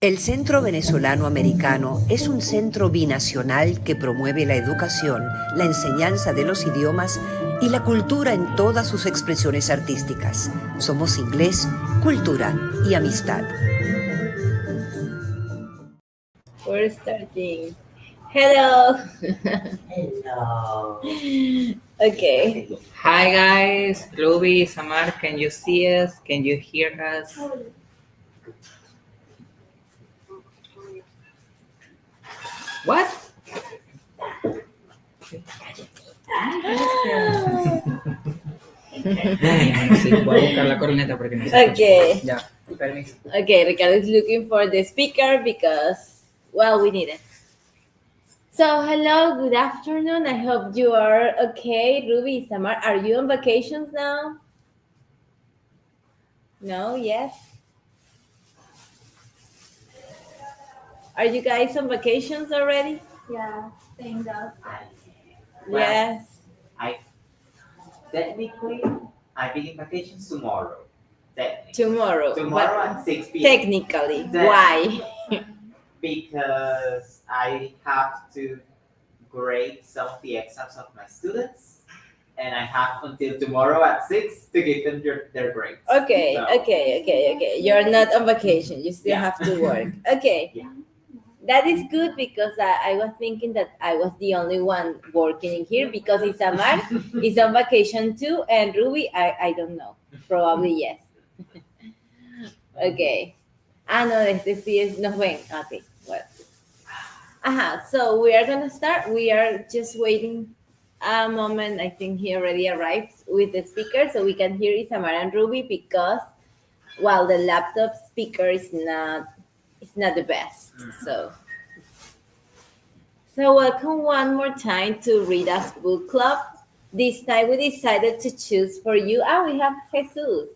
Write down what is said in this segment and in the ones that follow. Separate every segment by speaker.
Speaker 1: El Centro Venezolano Americano es un centro binacional que promueve la educación, la enseñanza de los idiomas y la cultura en todas sus expresiones artísticas. Somos inglés, cultura y amistad.
Speaker 2: We're starting. Hello.
Speaker 3: Hello.
Speaker 2: Okay.
Speaker 3: Hi guys, Ruby, Samar, can you see us? Can you hear us? What? Sí, voy a buscar la corneta porque no sé.
Speaker 2: Okay.
Speaker 3: Ya, permiso.
Speaker 2: Okay, Ricardo is looking for the speaker because, well, we need it. So, hello, good afternoon. I hope you are okay. Ruby, Samar, are you on vacations now? No, yes? Are you guys on vacations already?
Speaker 4: Yeah, thank God.
Speaker 5: Well,
Speaker 2: Yes.
Speaker 5: Technically, I begin vacations tomorrow.
Speaker 2: Tomorrow.
Speaker 5: Tomorrow
Speaker 2: But
Speaker 5: at 6 p.m.
Speaker 2: technically, why?
Speaker 5: Because I have to grade some of the exams of my students, and I have until tomorrow at 6 to give them their grades.
Speaker 2: Okay,
Speaker 5: So,
Speaker 2: okay. You're not on vacation. You still
Speaker 5: Yeah.
Speaker 2: have to work. Okay.
Speaker 5: Yeah.
Speaker 2: That is good because I was thinking that I was the only one working in here because Isamar is on vacation too, and Ruby, I don't know. Probably yes. Okay. No, este sí es, nos ven. Okay, well. So we are gonna start. We are just waiting a moment. I think he already arrived with the speaker so we can hear Isamar and Ruby because, well, the laptop speaker is not the best. So welcome one more time to ReadUS Book Club. This time we decided to choose for you. We have Jesus.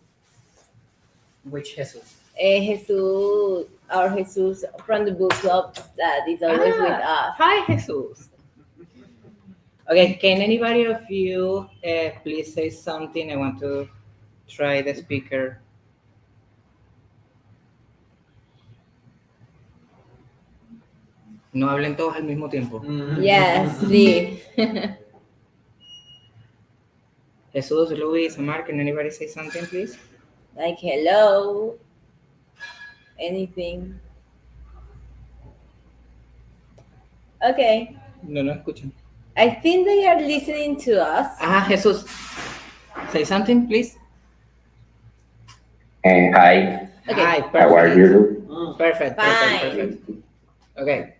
Speaker 3: Which Jesus?
Speaker 2: Jesus, our Jesus from the book club that is always with us.
Speaker 3: Hi, Jesus. Okay, can anybody of you please say something? I want to try the speaker. No hablen todos al mismo tiempo.
Speaker 2: Yes, please.
Speaker 3: Jesus, Luis, Samar, can anybody say something, please?
Speaker 2: Like hello. Anything. Okay.
Speaker 3: No escuchan.
Speaker 2: I think they are listening to us.
Speaker 3: Jesus. Say something, please.
Speaker 6: Hi.
Speaker 2: Okay.
Speaker 3: Hi, perfect.
Speaker 6: How are you?
Speaker 3: Perfect. Okay.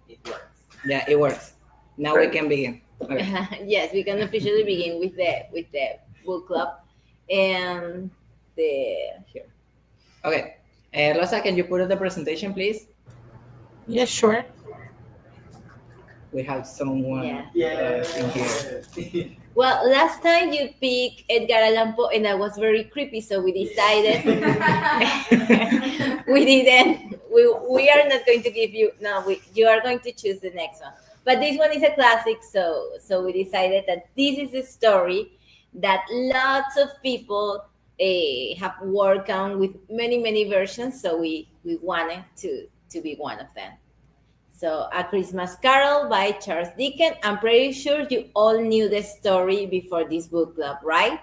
Speaker 5: It works.
Speaker 3: Yeah, it works. Now we can begin. Okay.
Speaker 2: Yes, we can officially begin with the book club and
Speaker 3: Here. Okay. Rosa, can you put up the presentation, please?
Speaker 4: Yeah, sure.
Speaker 3: We have someone in here.
Speaker 2: Well, last time you picked Edgar Allan Poe and that was very creepy, so we decided we are not going to give you you are going to choose the next one. But this one is a classic, so we decided that this is a story that lots of people have worked on with many versions, so we wanted to be one of them. So, A Christmas Carol by Charles Dickens. I'm pretty sure you all knew the story before this book club, right?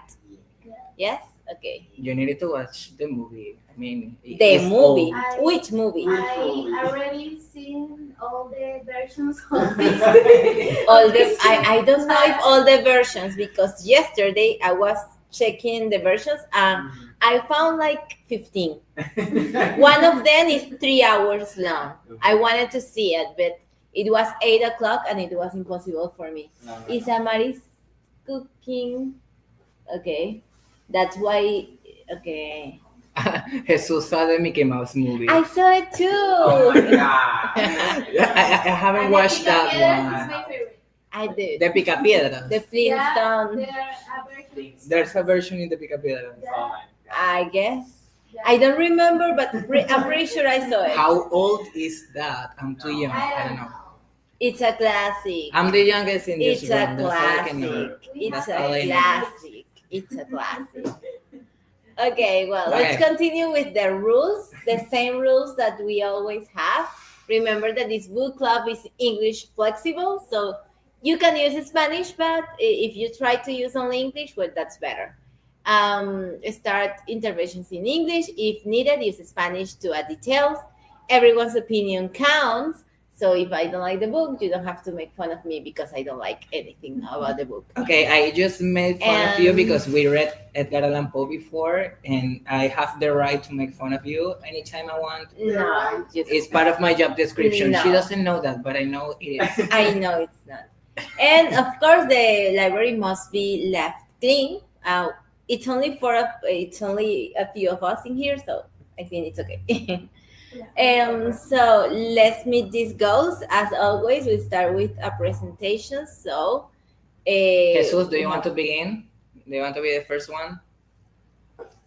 Speaker 4: Yeah.
Speaker 2: Yes? Okay.
Speaker 3: You needed to watch the movie. I mean,
Speaker 2: The movie.
Speaker 4: old.
Speaker 2: Which movie?
Speaker 4: I already seen all the versions of this.
Speaker 2: I don't know if all the versions, because yesterday I was checking the versions and I found like 15. One of them is 3 hours long. I wanted to see it, but it was 8 o'clock and it was impossible for me. Isamar is cooking. Okay. That's why. Okay.
Speaker 3: Jesus saw the Mickey Mouse movie.
Speaker 2: I saw it too.
Speaker 5: Oh my God.
Speaker 3: I haven't watched that one.
Speaker 4: Is my favorite.
Speaker 2: I did.
Speaker 3: The Picapiedra.
Speaker 2: The Flintstones.
Speaker 3: There's a version in the Picapiedra.
Speaker 5: Oh my God.
Speaker 2: I guess. I don't remember, but I'm pretty sure I saw it.
Speaker 3: How old is that? I'm too young. I don't know.
Speaker 2: It's a classic.
Speaker 3: I'm the youngest in this
Speaker 2: It's a
Speaker 3: room. That's all I can
Speaker 2: classic.
Speaker 3: know.
Speaker 2: It's
Speaker 3: That's
Speaker 2: a
Speaker 3: all I know.
Speaker 2: classic. It's a classic. Okay, well, let's continue with the rules, the same rules that we always have. Remember that this book club is English flexible, so you can use Spanish, but if you try to use only English, well, that's better. Start interventions in English. If needed, use Spanish to add details. Everyone's opinion counts. So if I don't like the book, you don't have to make fun of me because I don't like anything about the book.
Speaker 3: Okay, I just made fun of you because we read Edgar Allan Poe before, and I have the right to make fun of you anytime I want.
Speaker 2: No,
Speaker 3: it's part of my job description.
Speaker 2: No.
Speaker 3: She doesn't know that, but I know it is.
Speaker 2: I know it's not. And of course, the library must be left clean. It's only a few of us in here, so I think it's okay. So let's meet these goals. As always, we start with a presentation. So,
Speaker 3: Jesus, do you want to begin? Do you want to be the first one?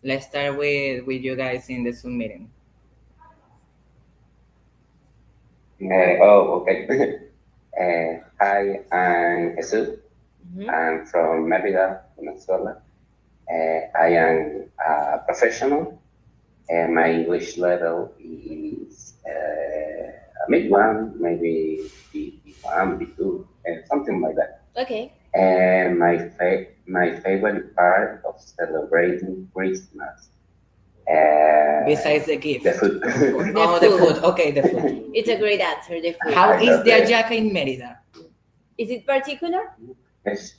Speaker 3: Let's start with you guys in the Zoom meeting.
Speaker 6: Okay. Hi, I'm Jesus. I'm from Merida, Venezuela. I am a professional. My English level is a mid-one, maybe B1, B2, something like that.
Speaker 2: Okay.
Speaker 6: And my favorite part of celebrating Christmas.
Speaker 3: Besides the gift.
Speaker 6: The food.
Speaker 3: The food. Okay, the food.
Speaker 2: It's a great answer, the food.
Speaker 3: How is the hallaca in Merida?
Speaker 2: Is it particular?
Speaker 6: Yes.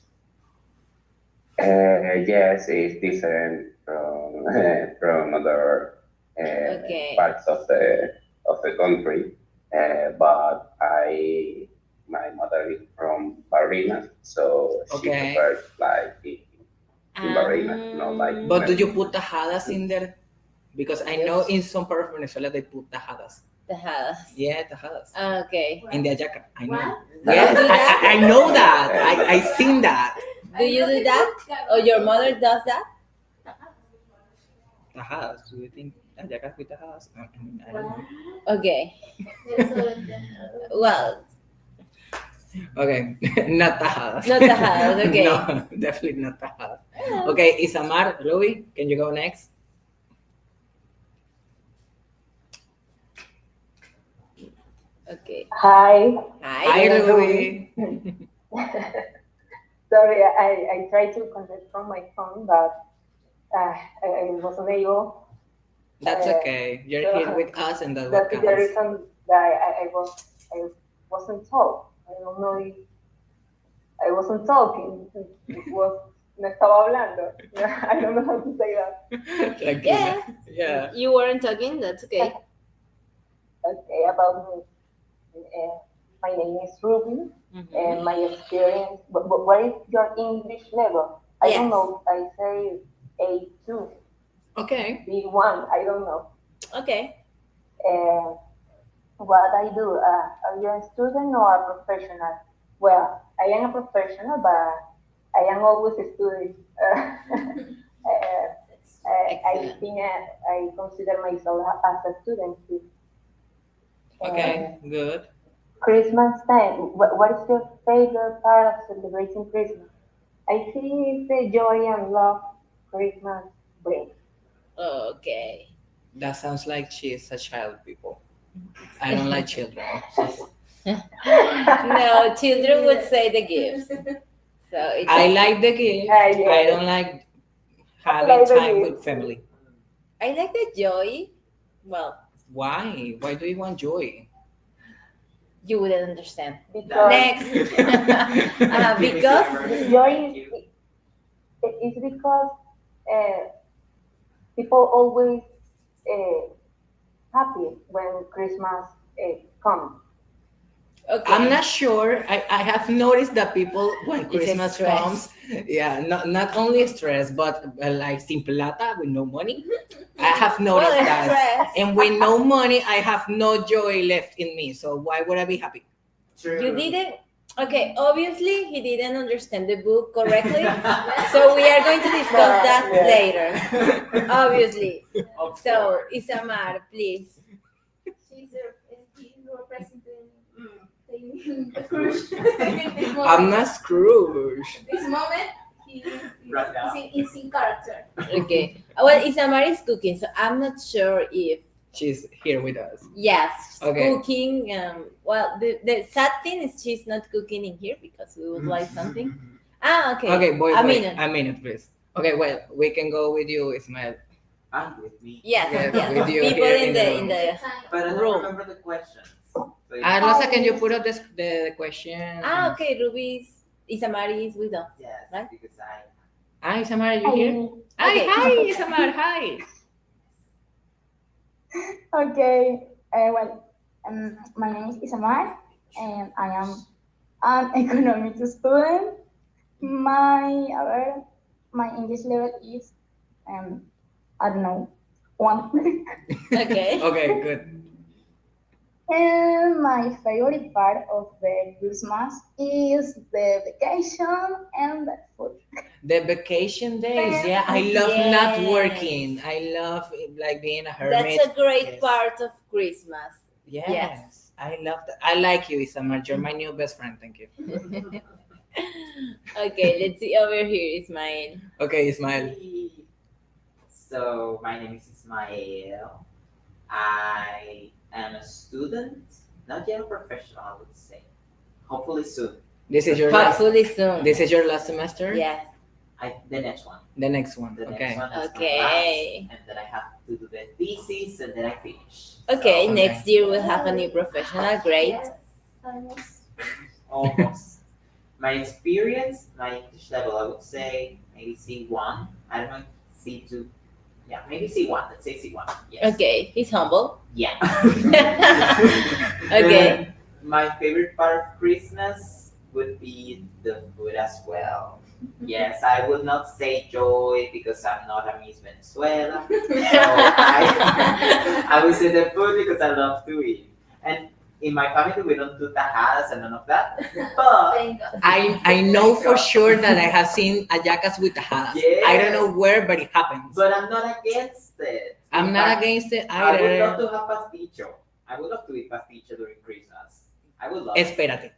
Speaker 6: Yes, it's different from other parts of the country, but my mother is from Barinas, so she prefers like in Barinas, not like.
Speaker 3: But do you put tajadas in there? Because I know in some part of Venezuela they put tajadas.
Speaker 2: Tajadas.
Speaker 3: Yeah, tajadas.
Speaker 2: Okay.
Speaker 3: In the hallaca, I know.
Speaker 4: What?
Speaker 3: Yes, I know that. I seen that.
Speaker 2: Do you do that? Or your mother does that?
Speaker 3: Tajadas. Do you think hallacas with tajadas? I mean, I don't know.
Speaker 2: Okay. Well.
Speaker 3: Okay, not tajadas.
Speaker 2: Not tajadas, okay.
Speaker 3: No, definitely not tajadas. Okay, Isamar, Louis, can you go next?
Speaker 2: Okay.
Speaker 7: Hi.
Speaker 3: Hi, Louis.
Speaker 7: Sorry, I tried to connect from my phone, but I wasn't able.
Speaker 3: That's okay. You're here with us, and that's what
Speaker 7: That's
Speaker 3: counts.
Speaker 7: the reason that I wasn't told. I don't know if I wasn't talking. It was no estaba hablando. I don't know how to say that.
Speaker 3: Yeah.
Speaker 2: You weren't talking. That's okay.
Speaker 7: Okay, about me. My name is Ruby, and my experience. But what is your English level? I don't know. I say A2.
Speaker 3: Okay.
Speaker 7: B1. I don't know.
Speaker 2: Okay.
Speaker 7: What I do? Are you a student or a professional? Well, I am a professional, but I am always a student. I think I consider myself as a student too.
Speaker 3: Okay, good.
Speaker 7: Christmas time. What is your favorite part of celebrating Christmas? I think it's the joy and love Christmas brings.
Speaker 2: Okay.
Speaker 3: That sounds like she is a child, people. I don't like children.
Speaker 2: No, children would say the gifts. So it's
Speaker 3: I like the gift.
Speaker 7: Yeah.
Speaker 3: I don't like having time with family.
Speaker 2: I like the joy. Well,
Speaker 3: Why? Why do you want joy?
Speaker 2: you wouldn't understand.
Speaker 7: Because
Speaker 2: Next. Because
Speaker 7: joy is because people always happy when Christmas comes.
Speaker 2: okay.
Speaker 3: I'm not sure. I have noticed that people, when
Speaker 2: It's
Speaker 3: Christmas
Speaker 2: stress.
Speaker 3: comes, not only stress, but like sin plata, with no money. I have noticed
Speaker 2: Well,
Speaker 3: that.
Speaker 2: stress.
Speaker 3: And with no money, I have no joy left in me. So why would I be happy?
Speaker 5: True.
Speaker 2: You didn't. Okay, obviously he didn't understand the book correctly, so we are going to discuss that later. Obviously. So Isamar, please.
Speaker 4: She's representing the Scrooge.
Speaker 3: I'm not Scrooge.
Speaker 4: This moment, he
Speaker 5: Right now.
Speaker 4: is in character.
Speaker 2: Okay. Well, Isamar is cooking, so I'm not sure if
Speaker 3: She's here with us.
Speaker 2: yes,
Speaker 3: Okay.
Speaker 2: cooking. Well, the sad thing is she's not cooking in here because we would like something. Okay.
Speaker 3: Okay, boy,
Speaker 2: a
Speaker 3: wait,
Speaker 2: minute.
Speaker 3: a minute, please. Okay, well, we can go with you, Ismael.
Speaker 5: I'm with me.
Speaker 2: Yes,
Speaker 3: Yes,
Speaker 2: yes.
Speaker 3: with you
Speaker 2: People
Speaker 3: here
Speaker 2: in
Speaker 3: in
Speaker 2: the
Speaker 3: the
Speaker 2: in the.
Speaker 5: But I don't
Speaker 2: Room.
Speaker 5: remember the questions. So
Speaker 3: Rosa, can you put up the question?
Speaker 2: Okay. Isamar is with us.
Speaker 5: yes,
Speaker 2: Right?
Speaker 5: because
Speaker 3: Hi, Samar, are you here?
Speaker 2: Okay.
Speaker 3: Hi, Samar, hi.
Speaker 7: Okay, my name is Isamar, and I am an economics student. My English level is, I don't know, 1.
Speaker 2: Okay.
Speaker 3: Okay, good.
Speaker 7: And my favorite part of the Christmas is the vacation and the food.
Speaker 3: The vacation days, yeah, I love
Speaker 2: Yes.
Speaker 3: not working. I love like being a hermit.
Speaker 2: That's a great
Speaker 3: Yes.
Speaker 2: part of Christmas.
Speaker 3: Yes,
Speaker 2: Yes.
Speaker 3: I love that. I like you, Isamar. You're my new best friend. Thank you.
Speaker 2: Okay, let's see over here, Ismail.
Speaker 3: Okay, Ismael.
Speaker 5: So my name is Ismael. I am a student, not yet a professional, I would say. Hopefully soon.
Speaker 3: This is your last.
Speaker 2: Hopefully soon.
Speaker 3: This is your last semester.
Speaker 2: Yes.
Speaker 5: The next one.
Speaker 3: The next one.
Speaker 5: The
Speaker 3: Okay.
Speaker 5: next one is
Speaker 2: Okay.
Speaker 5: my last, and then I have to do the thesis, and then I finish.
Speaker 2: Okay,
Speaker 5: So,
Speaker 2: next year we'll have a new professional. Great.
Speaker 4: Yes, almost.
Speaker 5: almost. My experience, my English level, I would say maybe C1. I don't know if C2. Yeah, maybe C1. Let's say C1. Yes.
Speaker 2: Okay, he's humble.
Speaker 5: Yeah.
Speaker 2: Okay.
Speaker 5: And my favorite part of Christmas would be the food as well. Yes, I would not say joy because I'm not a Miss Venezuela. So I would say the food because I love to eat. And in my family, we don't do tajadas and none of that. But
Speaker 4: Thank God.
Speaker 3: I know for sure that I have seen ayacas with tajadas.
Speaker 5: Yes.
Speaker 3: I don't know where, but it happens.
Speaker 5: but I'm not against it.
Speaker 3: I'm
Speaker 5: In
Speaker 3: not
Speaker 5: fact,
Speaker 3: against it
Speaker 5: I would love
Speaker 3: either.
Speaker 5: to have pasticho. I would love to eat pasticho during Christmas. I would love it.
Speaker 3: Espérate.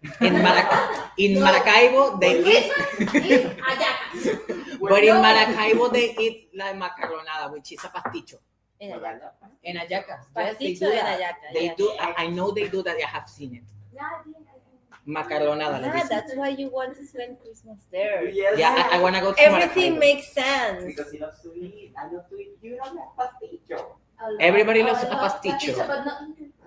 Speaker 3: In Maracaibo, they eat.
Speaker 4: It's ayacas.
Speaker 3: But in Maracaibo, they eat like macaronada, which is a pasticho.
Speaker 2: En
Speaker 5: Well,
Speaker 2: ayaca.
Speaker 3: And ayacas. Yes, they
Speaker 2: Pasticho
Speaker 3: do
Speaker 2: en
Speaker 3: that.
Speaker 2: ayaca.
Speaker 3: They
Speaker 2: yes.
Speaker 3: do. I know they do that. I have seen it. Macaronada.
Speaker 2: Ah, that's why you want to spend Christmas there.
Speaker 5: Yes.
Speaker 3: Yeah, I want to go to
Speaker 2: Everything
Speaker 3: Maracaibo.
Speaker 2: makes sense.
Speaker 5: Because he loves to eat. I love to eat. You don't have pasticho.
Speaker 3: Everybody loves
Speaker 4: I
Speaker 3: a
Speaker 4: love
Speaker 3: pasticho.
Speaker 4: but not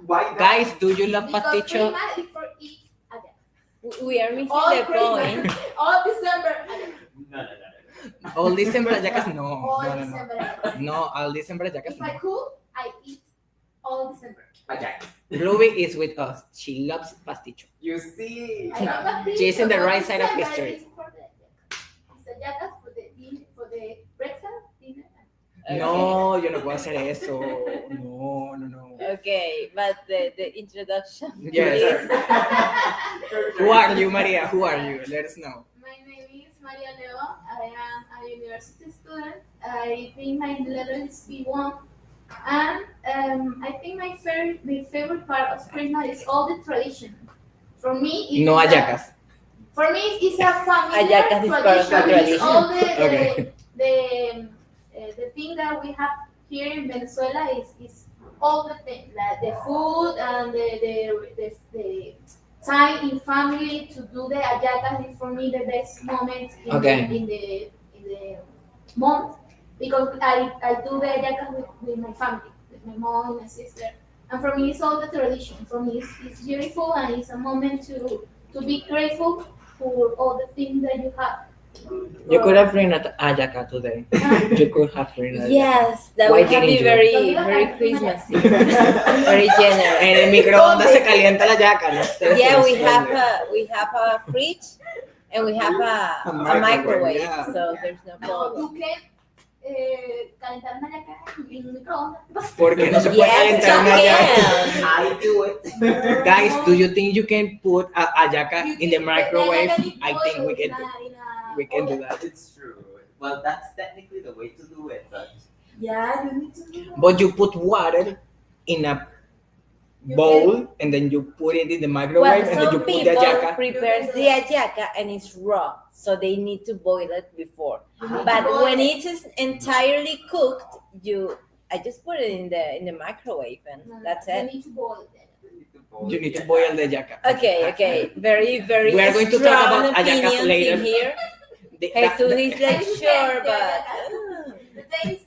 Speaker 5: Why not?
Speaker 3: Guys, do you love
Speaker 4: because
Speaker 3: pasticho?
Speaker 4: Christmas is for eat ayacas.
Speaker 2: We are missing
Speaker 4: All
Speaker 2: the point.
Speaker 4: Christmas, all December ayacas.
Speaker 5: No.
Speaker 3: All December ayacas? No.
Speaker 4: All
Speaker 3: No.
Speaker 4: December ayacas.
Speaker 3: No, all December ayacas.
Speaker 4: If I cook, I eat all December.
Speaker 5: Okay.
Speaker 3: Ruby is with us. She loves pasticho.
Speaker 5: You see.
Speaker 4: I love pasticho,
Speaker 3: She's in the
Speaker 4: but
Speaker 3: right side of
Speaker 4: December
Speaker 3: history.
Speaker 4: is for the ayacas. It's ayacas for the breakfast, dinner.
Speaker 3: No, yo no puedo hacer eso. No.
Speaker 2: Okay, but the introduction.
Speaker 3: Yes. Who are you, Maria? Who are you? Let us know.
Speaker 4: My name is Maria Leo. I am a university student. I think my level is B1. And I think my favorite part of Christmas is all the tradition. For me, it's
Speaker 3: No ayacas.
Speaker 4: For me, it's a family
Speaker 2: Ayacas is part of the
Speaker 4: tradition. It's all
Speaker 3: Okay.
Speaker 4: the thing that we have here in Venezuela is all the things, like the food and the time in family to do the ayacas is for me the best moment in the month because I do the ayacas with my family, with my mom and my sister. And for me, it's all the tradition. For me, it's beautiful and it's a moment to be grateful for all the things that you have.
Speaker 3: You could have written ayaca today. You could have written ayaca.
Speaker 2: Yes, that
Speaker 3: Why
Speaker 2: would have
Speaker 3: didn't
Speaker 2: been
Speaker 3: you?
Speaker 2: very Christmassy, very generous.
Speaker 3: En el microondas se calienta la yaca, no sé.
Speaker 2: Yeah,
Speaker 3: se
Speaker 2: we have a fridge and we have a microwave,
Speaker 3: yeah.
Speaker 2: so there's no
Speaker 4: No,
Speaker 2: problem.
Speaker 4: you can calentar una yaca en un microondas.
Speaker 3: Porque no se puede
Speaker 2: Yes,
Speaker 3: calentar una
Speaker 2: you
Speaker 3: yaca.
Speaker 2: can.
Speaker 5: I do it.
Speaker 3: Guys, do you think you can put a ayaca
Speaker 4: You
Speaker 3: in the
Speaker 4: can-
Speaker 3: microwave?
Speaker 4: yaca
Speaker 3: I think we can.
Speaker 4: in a
Speaker 3: We can do that.
Speaker 5: It's true. Well, that's technically the way to do it, but
Speaker 4: Yeah, you need to do that.
Speaker 3: But you put water in a bowl and then you put it in the microwave and then you
Speaker 2: some
Speaker 3: put the
Speaker 2: people
Speaker 3: hallaca.
Speaker 2: prepares the hallaca and it's raw, so they need to boil it before. But when it is entirely cooked, I just put it in the microwave and that's
Speaker 4: You
Speaker 2: it.
Speaker 4: need to boil it.
Speaker 3: You need to boil the hallaca.
Speaker 2: Okay. Very, very
Speaker 3: We are going to talk
Speaker 2: strong
Speaker 3: about hallacas
Speaker 2: opinions
Speaker 3: later.
Speaker 2: in here.
Speaker 3: The-
Speaker 2: Jesus is like, sure, but...
Speaker 4: The theme is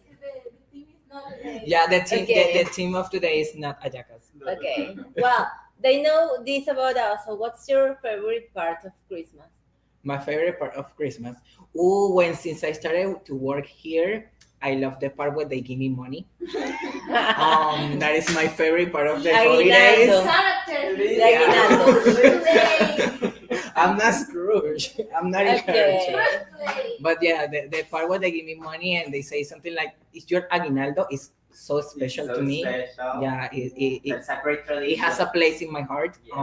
Speaker 4: not
Speaker 3: Yeah, the theme,
Speaker 2: Okay.
Speaker 3: the theme of today is not hallacas.
Speaker 2: Okay. Well, they know this about us. So what's your favorite part of Christmas?
Speaker 3: My favorite part of Christmas. Since I started to work here, I love the part where they give me money. That is my favorite part of the holidays.
Speaker 2: Aguinaldo.
Speaker 4: characters.
Speaker 2: The aguinaldo.
Speaker 3: I'm not Scrooge. I'm not
Speaker 2: Okay.
Speaker 3: encouraged. But yeah, the part where they give me money and they say something like, "It's your aguinaldo," is so special
Speaker 5: So
Speaker 3: to me.
Speaker 5: special.
Speaker 3: Yeah,
Speaker 5: It's a great tradition.
Speaker 3: it has a place in my heart.
Speaker 5: Yes.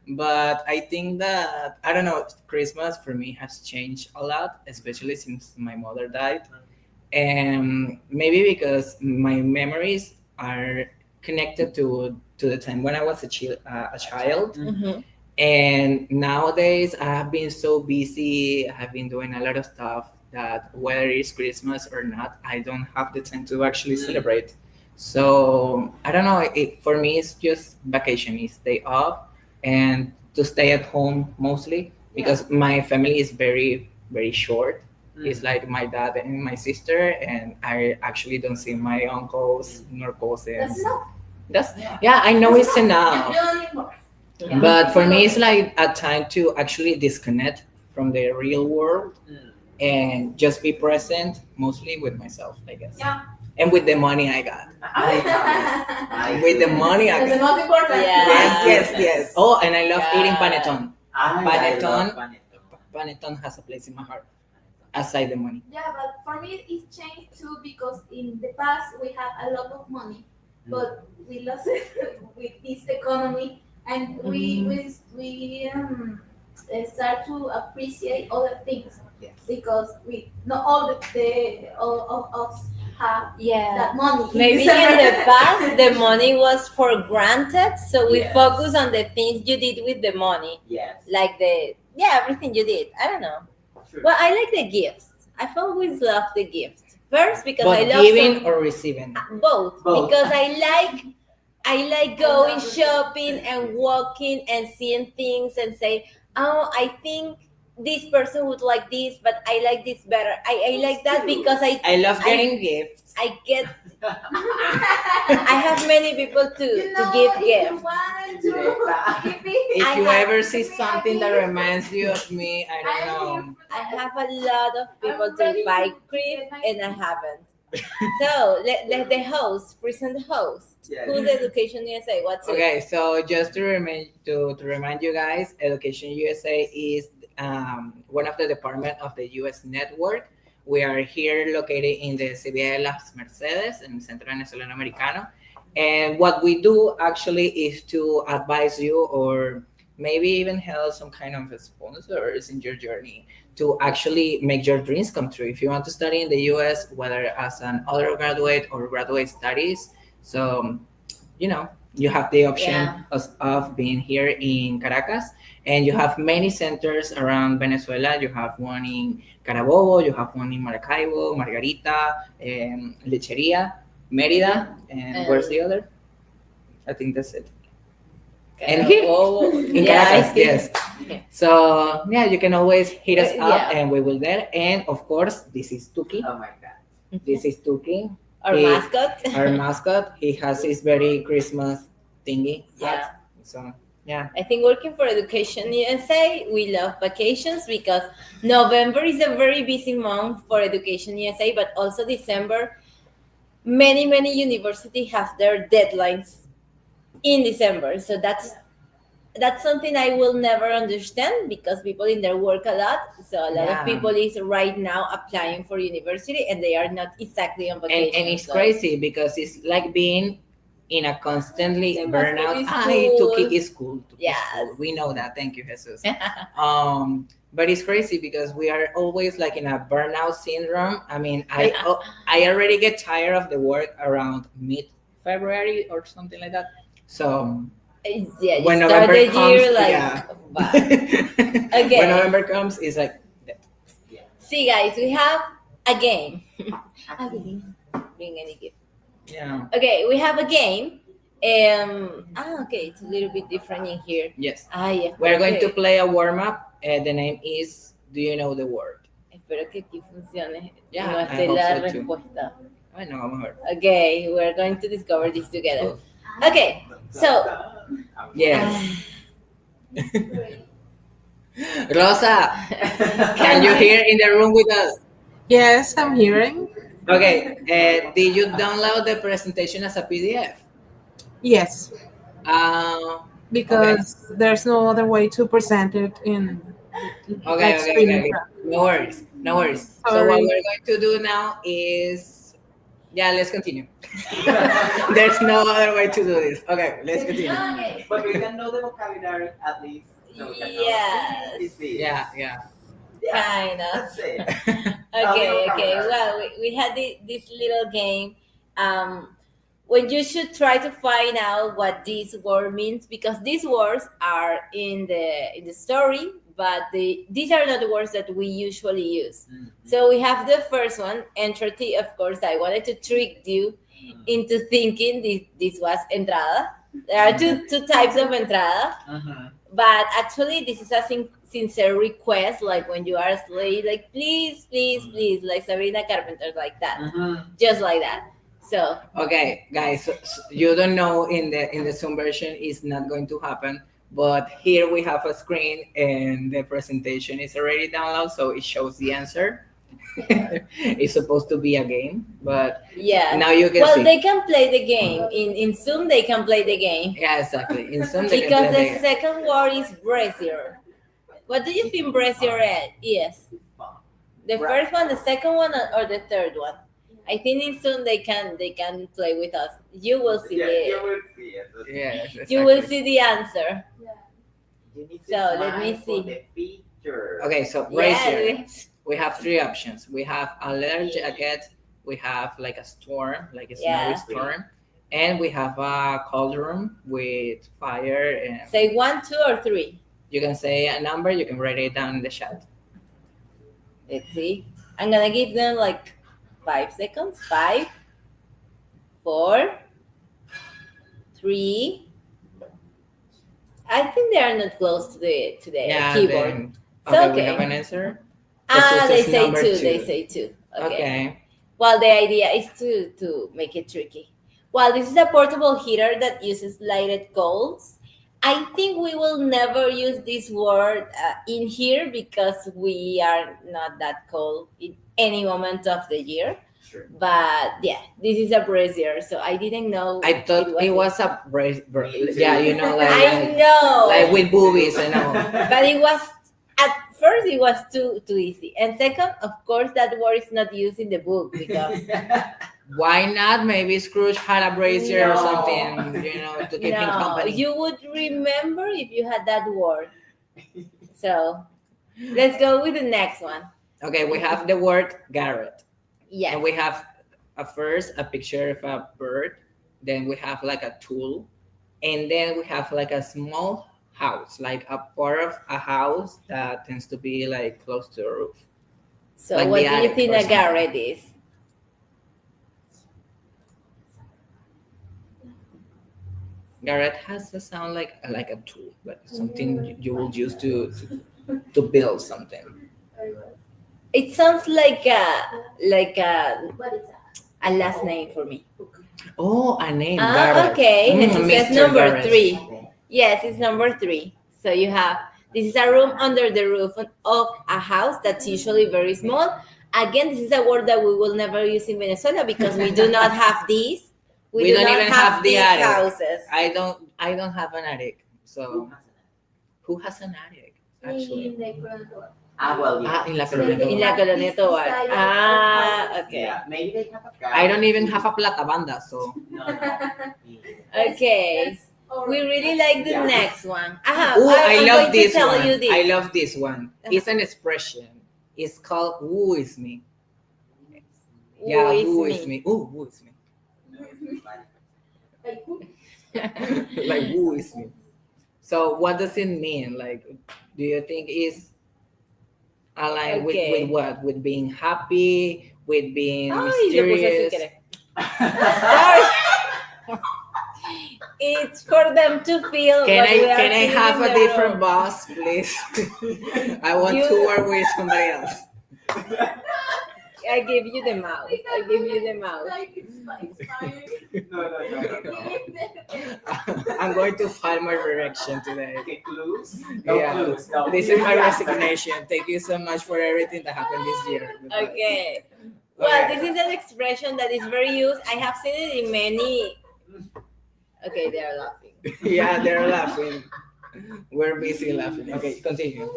Speaker 3: But I think that I don't know, Christmas for me has changed a lot, especially since my mother died, and maybe because my memories are connected to the time when I was a child.
Speaker 2: Mhm.
Speaker 3: And nowadays I have been so busy. I've been doing a lot of stuff that whether it's Christmas or not, I don't have the time to actually celebrate. So I don't know. For me, it's just vacation, it's day off, and to stay at home mostly because my family is very very short. It's like my dad and my sister, and I actually don't see my uncles nor cousins.
Speaker 4: That's enough.
Speaker 3: Yeah, I know it's enough.
Speaker 4: You don't need more.
Speaker 3: But for me, it's like a time to actually disconnect from the real world and just be present, mostly with myself, I guess.
Speaker 4: Yeah.
Speaker 3: And with the money I got. With the money I
Speaker 4: That's the
Speaker 3: got.
Speaker 4: most important.
Speaker 2: Yeah.
Speaker 3: Yes. Oh, and I love eating
Speaker 2: Yeah.
Speaker 3: panettone.
Speaker 5: I
Speaker 3: Panettone.
Speaker 5: love panettone.
Speaker 3: Panettone has a place in my heart, aside the money.
Speaker 4: Yeah, but for me it's changed too because in the past we had a lot of money, but we lost it with this economy, and we start to appreciate other things
Speaker 5: Yes.
Speaker 4: because we not all all of us have
Speaker 2: Yeah.
Speaker 4: that money.
Speaker 2: Maybe in the past the money was for granted, so we
Speaker 5: Yes.
Speaker 2: focus on the things you did with the money,
Speaker 5: Yes.
Speaker 2: like everything you did. I don't know.
Speaker 5: True.
Speaker 2: Well, I like the gifts. I've always loved the gifts. First, because
Speaker 3: But
Speaker 2: I love
Speaker 3: giving or receiving?
Speaker 2: both.
Speaker 5: Both.
Speaker 2: Because I like going shopping and walking and seeing things and say, oh, I think this person would like this, but I like this better. I like that because
Speaker 3: I love getting gifts.
Speaker 2: I get I have many people to give
Speaker 4: if you
Speaker 2: gifts.
Speaker 4: wanted to give it,
Speaker 3: If
Speaker 2: I
Speaker 3: you
Speaker 2: have-
Speaker 3: ever see something that reminds you of me, I don't know.
Speaker 2: I have a lot of people to buy gifts and I haven't. So let the host present the host.
Speaker 5: Yes.
Speaker 2: Who's Education USA? What's it?
Speaker 3: Okay, so just to remind you guys, Education USA is one of the departments of the U.S. network. We are here located in the Cibia de las Mercedes in Centro Venezolano Americano. And what we do actually is to advise you or maybe even help some kind of sponsors in your journey to actually make your dreams come true. If you want to study in the US, whether as an undergraduate or graduate studies, so, you have the option of being here in Caracas, and you have many centers around Venezuela. You have one in Carabobo, you have one in Maracaibo, Margarita, Lecheria, Merida, and where's the other? I think that's it. And here in Caracas, yes. So you can always hit us up and we will there. And of course, this is Tuki.
Speaker 5: Oh my god.
Speaker 3: This is Tuki.
Speaker 2: Our mascot.
Speaker 3: Our mascot. He has his very Christmas thingy.
Speaker 2: Yeah.
Speaker 3: So
Speaker 2: I think working for Education USA, we love vacations because November is a very busy month for Education USA, but also December. Many universities have their deadlines in December, so that's something I will never understand because people in there work a lot. So a lot of people is right now applying for university and they are not exactly on vacation.
Speaker 3: And it's crazy because it's like being in a constantly
Speaker 2: It must
Speaker 3: burnout.
Speaker 2: be
Speaker 3: Tuki is cool.
Speaker 2: Yes.
Speaker 3: We know that. Thank you, Jesus. But it's crazy because we are always like in a burnout syndrome. I mean, I already get tired of the work around mid-February or something like that. So
Speaker 2: Yeah, you
Speaker 3: when
Speaker 2: start
Speaker 3: November
Speaker 2: the
Speaker 3: comes,
Speaker 2: year like
Speaker 3: yeah.
Speaker 2: bad. Okay.
Speaker 3: When November comes, it's like
Speaker 2: See, guys, we have a game. I didn't bring any gift.
Speaker 3: yeah.
Speaker 2: Okay, we have a game. Okay, it's a little bit different in here.
Speaker 3: Yes.
Speaker 2: Yeah.
Speaker 3: We're going to
Speaker 2: okay.
Speaker 3: play a warm up. The name is Do You Know the Word?
Speaker 2: Espero que aquí funcione.
Speaker 3: Yeah,
Speaker 2: No
Speaker 3: I
Speaker 2: esté
Speaker 3: hope
Speaker 2: la
Speaker 3: so too.
Speaker 2: respuesta.
Speaker 3: I know, I'm hurt.
Speaker 2: Okay, we're going to discover this together. Okay, so
Speaker 3: Yes. Rosa, can you hear in the room with us?
Speaker 8: Yes, I'm hearing.
Speaker 3: Okay, did you download the presentation as a PDF?
Speaker 8: Yes,
Speaker 3: Uh,
Speaker 8: because there's no other way to present it in
Speaker 3: okay.
Speaker 8: screen.
Speaker 3: No worries, no worries. So
Speaker 8: Sorry.
Speaker 3: what we're going to do now is, let's continue. There's no other way to do this. Okay, let's continue.
Speaker 5: But we can know the vocabulary at least. So we can know
Speaker 2: Yes.
Speaker 5: it's this.
Speaker 3: Yeah.
Speaker 2: Kind of.
Speaker 5: That's it.
Speaker 2: Okay. Well, we had this little game. When you should try to find out what this word means, because these words are in the story, but these are not the words that we usually use.
Speaker 5: Mhm.
Speaker 2: So we have the first one, entropy. Of course, I wanted to trick you into thinking this was entrada. There are two types of entrada.
Speaker 5: Uh-huh.
Speaker 2: But actually, this is a sincere request, like when you are a slave, like please, like Sabrina Carpenter, like that, just like that. So
Speaker 3: Okay, guys, so you don't know in the Zoom version is not going to happen, but here we have a screen and the presentation is already downloaded, so it shows the answer. It's supposed to be a game, but
Speaker 2: yeah,
Speaker 3: now you can
Speaker 2: well,
Speaker 3: see.
Speaker 2: they can play the game in Zoom. They can play the game
Speaker 3: Yeah, exactly. In Zoom, they
Speaker 2: because
Speaker 3: can
Speaker 2: the
Speaker 3: play the game.
Speaker 2: second word is brazier. What do you think brazier is? The first one, the second one, or the third one? I think in Zoom they can play with us. You will see
Speaker 5: You will see it.
Speaker 3: Yes, exactly.
Speaker 2: you will see the answer.
Speaker 5: You need to
Speaker 2: So, let me
Speaker 5: smile for
Speaker 2: see.
Speaker 5: the picture.
Speaker 3: Okay, so brazier. We have three options. We have a leather jacket. We have like a storm, like a snowy
Speaker 2: Yeah.
Speaker 3: storm, and we have a cold room with fire. And
Speaker 2: Say 1, 2, or 3.
Speaker 3: you can say a number. You can write it down in the chat.
Speaker 2: Let's see. I'm gonna give them like 5 seconds. 5, 4, 3. I think they are not close to the keyboard.
Speaker 3: Then,
Speaker 2: It's
Speaker 3: okay,
Speaker 2: okay.
Speaker 3: we have an answer.
Speaker 2: They
Speaker 3: This is
Speaker 2: say
Speaker 3: number
Speaker 2: 2.
Speaker 3: two.
Speaker 2: They say 2.
Speaker 3: Okay.
Speaker 2: Well, the idea is to make it tricky. Well, this is a portable heater that uses lighted coals. I think we will never use this word in here because we are not that cold in any moment of the year.
Speaker 5: Sure.
Speaker 2: But yeah, this is a brazier, so I didn't know.
Speaker 3: I thought it was a
Speaker 5: Me
Speaker 3: yeah,
Speaker 5: too.
Speaker 3: you know,
Speaker 2: I know.
Speaker 3: like with boobies, you know.
Speaker 2: But it was at first it was too easy, and second, of course, that word is not used in the book because
Speaker 3: Why not? Maybe Scrooge had a brazier or
Speaker 5: No.
Speaker 3: something, you know, to keep him company.
Speaker 2: you would remember if you had that word. So let's go with the next one.
Speaker 3: Okay, we have the word Garrett.
Speaker 2: Yes.
Speaker 3: And we have first a picture of a bird. Then we have like a tool. And then we have like a small house, like a part of a house that tends to be like close to the roof.
Speaker 2: So
Speaker 3: Like
Speaker 2: what
Speaker 3: the
Speaker 2: do you
Speaker 3: attic
Speaker 2: think
Speaker 3: or
Speaker 2: a
Speaker 3: something.
Speaker 2: garret is?
Speaker 3: Garrett has a sound like a tool, like something you will use to build something.
Speaker 2: It sounds like a
Speaker 4: What is that?
Speaker 2: last name for me.
Speaker 3: Oh, a name. Garrett.
Speaker 2: Okay. It says
Speaker 3: Mr.
Speaker 2: number
Speaker 3: Garrett.
Speaker 2: 3. Yes, it's number 3. So you have this is a room under the roof of a house that's usually very small. Again, this is a word that we will never use in Venezuela because we do not have these.
Speaker 3: We
Speaker 2: do
Speaker 3: don't
Speaker 2: not
Speaker 3: even have the
Speaker 2: these
Speaker 3: attic.
Speaker 2: houses.
Speaker 3: I don't have an attic. So who has an attic actually?
Speaker 4: In the front door.
Speaker 5: Well, yeah.
Speaker 3: In La
Speaker 4: So
Speaker 3: Colonia
Speaker 4: they
Speaker 2: In
Speaker 3: Tobar.
Speaker 2: La Colonia
Speaker 4: have this
Speaker 2: Tobar.
Speaker 4: style of
Speaker 2: Okay.
Speaker 5: Yeah, maybe they have a guy.
Speaker 3: I don't even have a plata banda, so
Speaker 5: No.
Speaker 2: Okay.
Speaker 4: Or-
Speaker 2: We really like the
Speaker 5: Yeah.
Speaker 2: next one.
Speaker 3: Ooh, I
Speaker 2: I'm
Speaker 3: love
Speaker 2: going to
Speaker 3: this
Speaker 2: tell
Speaker 3: one.
Speaker 2: you this.
Speaker 3: I love this one. It's an expression. It's called "Who is me?" Yeah, who is me? Ooh, who is me?
Speaker 4: Like, who?
Speaker 3: Like, who is me? So what does it mean? Like, do you think is aligned with what? With being happy, with being mysterious?
Speaker 2: Sorry. It's for them to feel.
Speaker 3: Can I have a different boss, please? I want to work with somebody else.
Speaker 2: I give you the mouse. I give you the mouse.
Speaker 5: No.
Speaker 3: I'm going to file my direction today.
Speaker 5: Okay, clues?
Speaker 3: Clues. No. This is my resignation. Thank you so much for everything that happened this year. Goodbye.
Speaker 2: Okay. Well, this is an expression that is very used. I have seen it in many. Okay, they are laughing.
Speaker 3: Yeah, they're laughing. We're busy laughing. Okay, continue.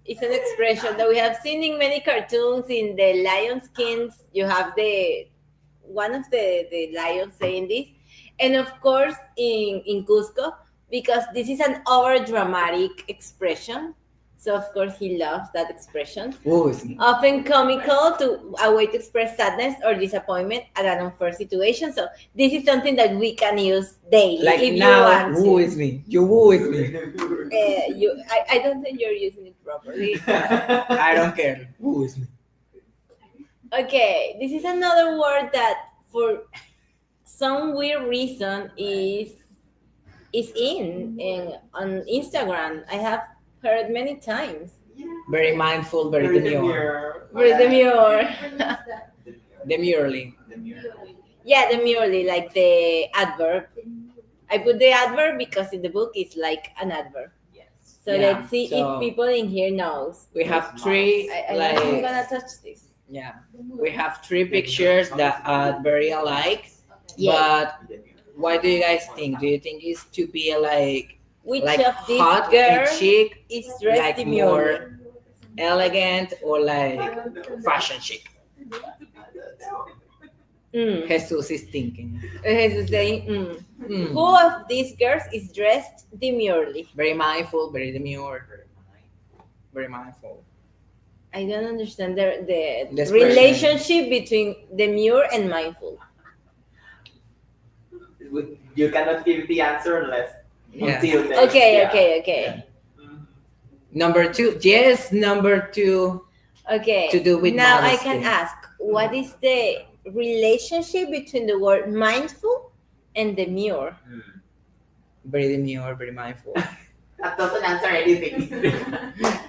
Speaker 2: It's an expression that we have seen in many cartoons. In the lion skins, you have one of the lions saying this, and of course in Cusco, because this is an over dramatic expression. So of course he loves that expression. Often comical to a way to express sadness or disappointment at an unfair situation. So this is something that we can use daily.
Speaker 3: Like
Speaker 2: if
Speaker 3: now,
Speaker 2: you want
Speaker 3: who is me? You who is me?
Speaker 2: I don't think you're using it properly.
Speaker 3: I don't care. Who is me?
Speaker 2: Okay, this is another word that for some weird reason is on Instagram. I have heard many times.
Speaker 3: Very mindful, very demure.
Speaker 2: Very demure.
Speaker 3: Demurely.
Speaker 2: Yeah, demurely, like the adverb. I put the adverb because in the book it's like an adverb.
Speaker 5: Yes.
Speaker 2: So let's see if people in here knows.
Speaker 3: We have three.
Speaker 2: I'm gonna touch this.
Speaker 3: Yeah, we have three pictures that are very alike.
Speaker 2: Yeah.
Speaker 3: But what do you guys think? Do you think it's to be like
Speaker 2: Which
Speaker 3: like
Speaker 2: of these
Speaker 3: hot
Speaker 2: girls
Speaker 3: and chic,
Speaker 2: is dressed
Speaker 3: like
Speaker 2: demurely?
Speaker 3: more elegant, or like fashion chic? Jesus is thinking.
Speaker 2: Jesus saying, Who of these girls is dressed demurely?
Speaker 3: Very mindful, very demure, very mindful.
Speaker 2: I don't understand the
Speaker 3: This
Speaker 2: relationship between demure and mindful.
Speaker 5: You cannot give the answer unless until then.
Speaker 2: Okay.
Speaker 3: Number two, yes, number two.
Speaker 2: Okay.
Speaker 3: To do with
Speaker 2: now
Speaker 3: modesty.
Speaker 2: I can ask, what is the relationship between the word mindful and demure?
Speaker 3: Very demure, very mindful.
Speaker 5: That doesn't answer anything.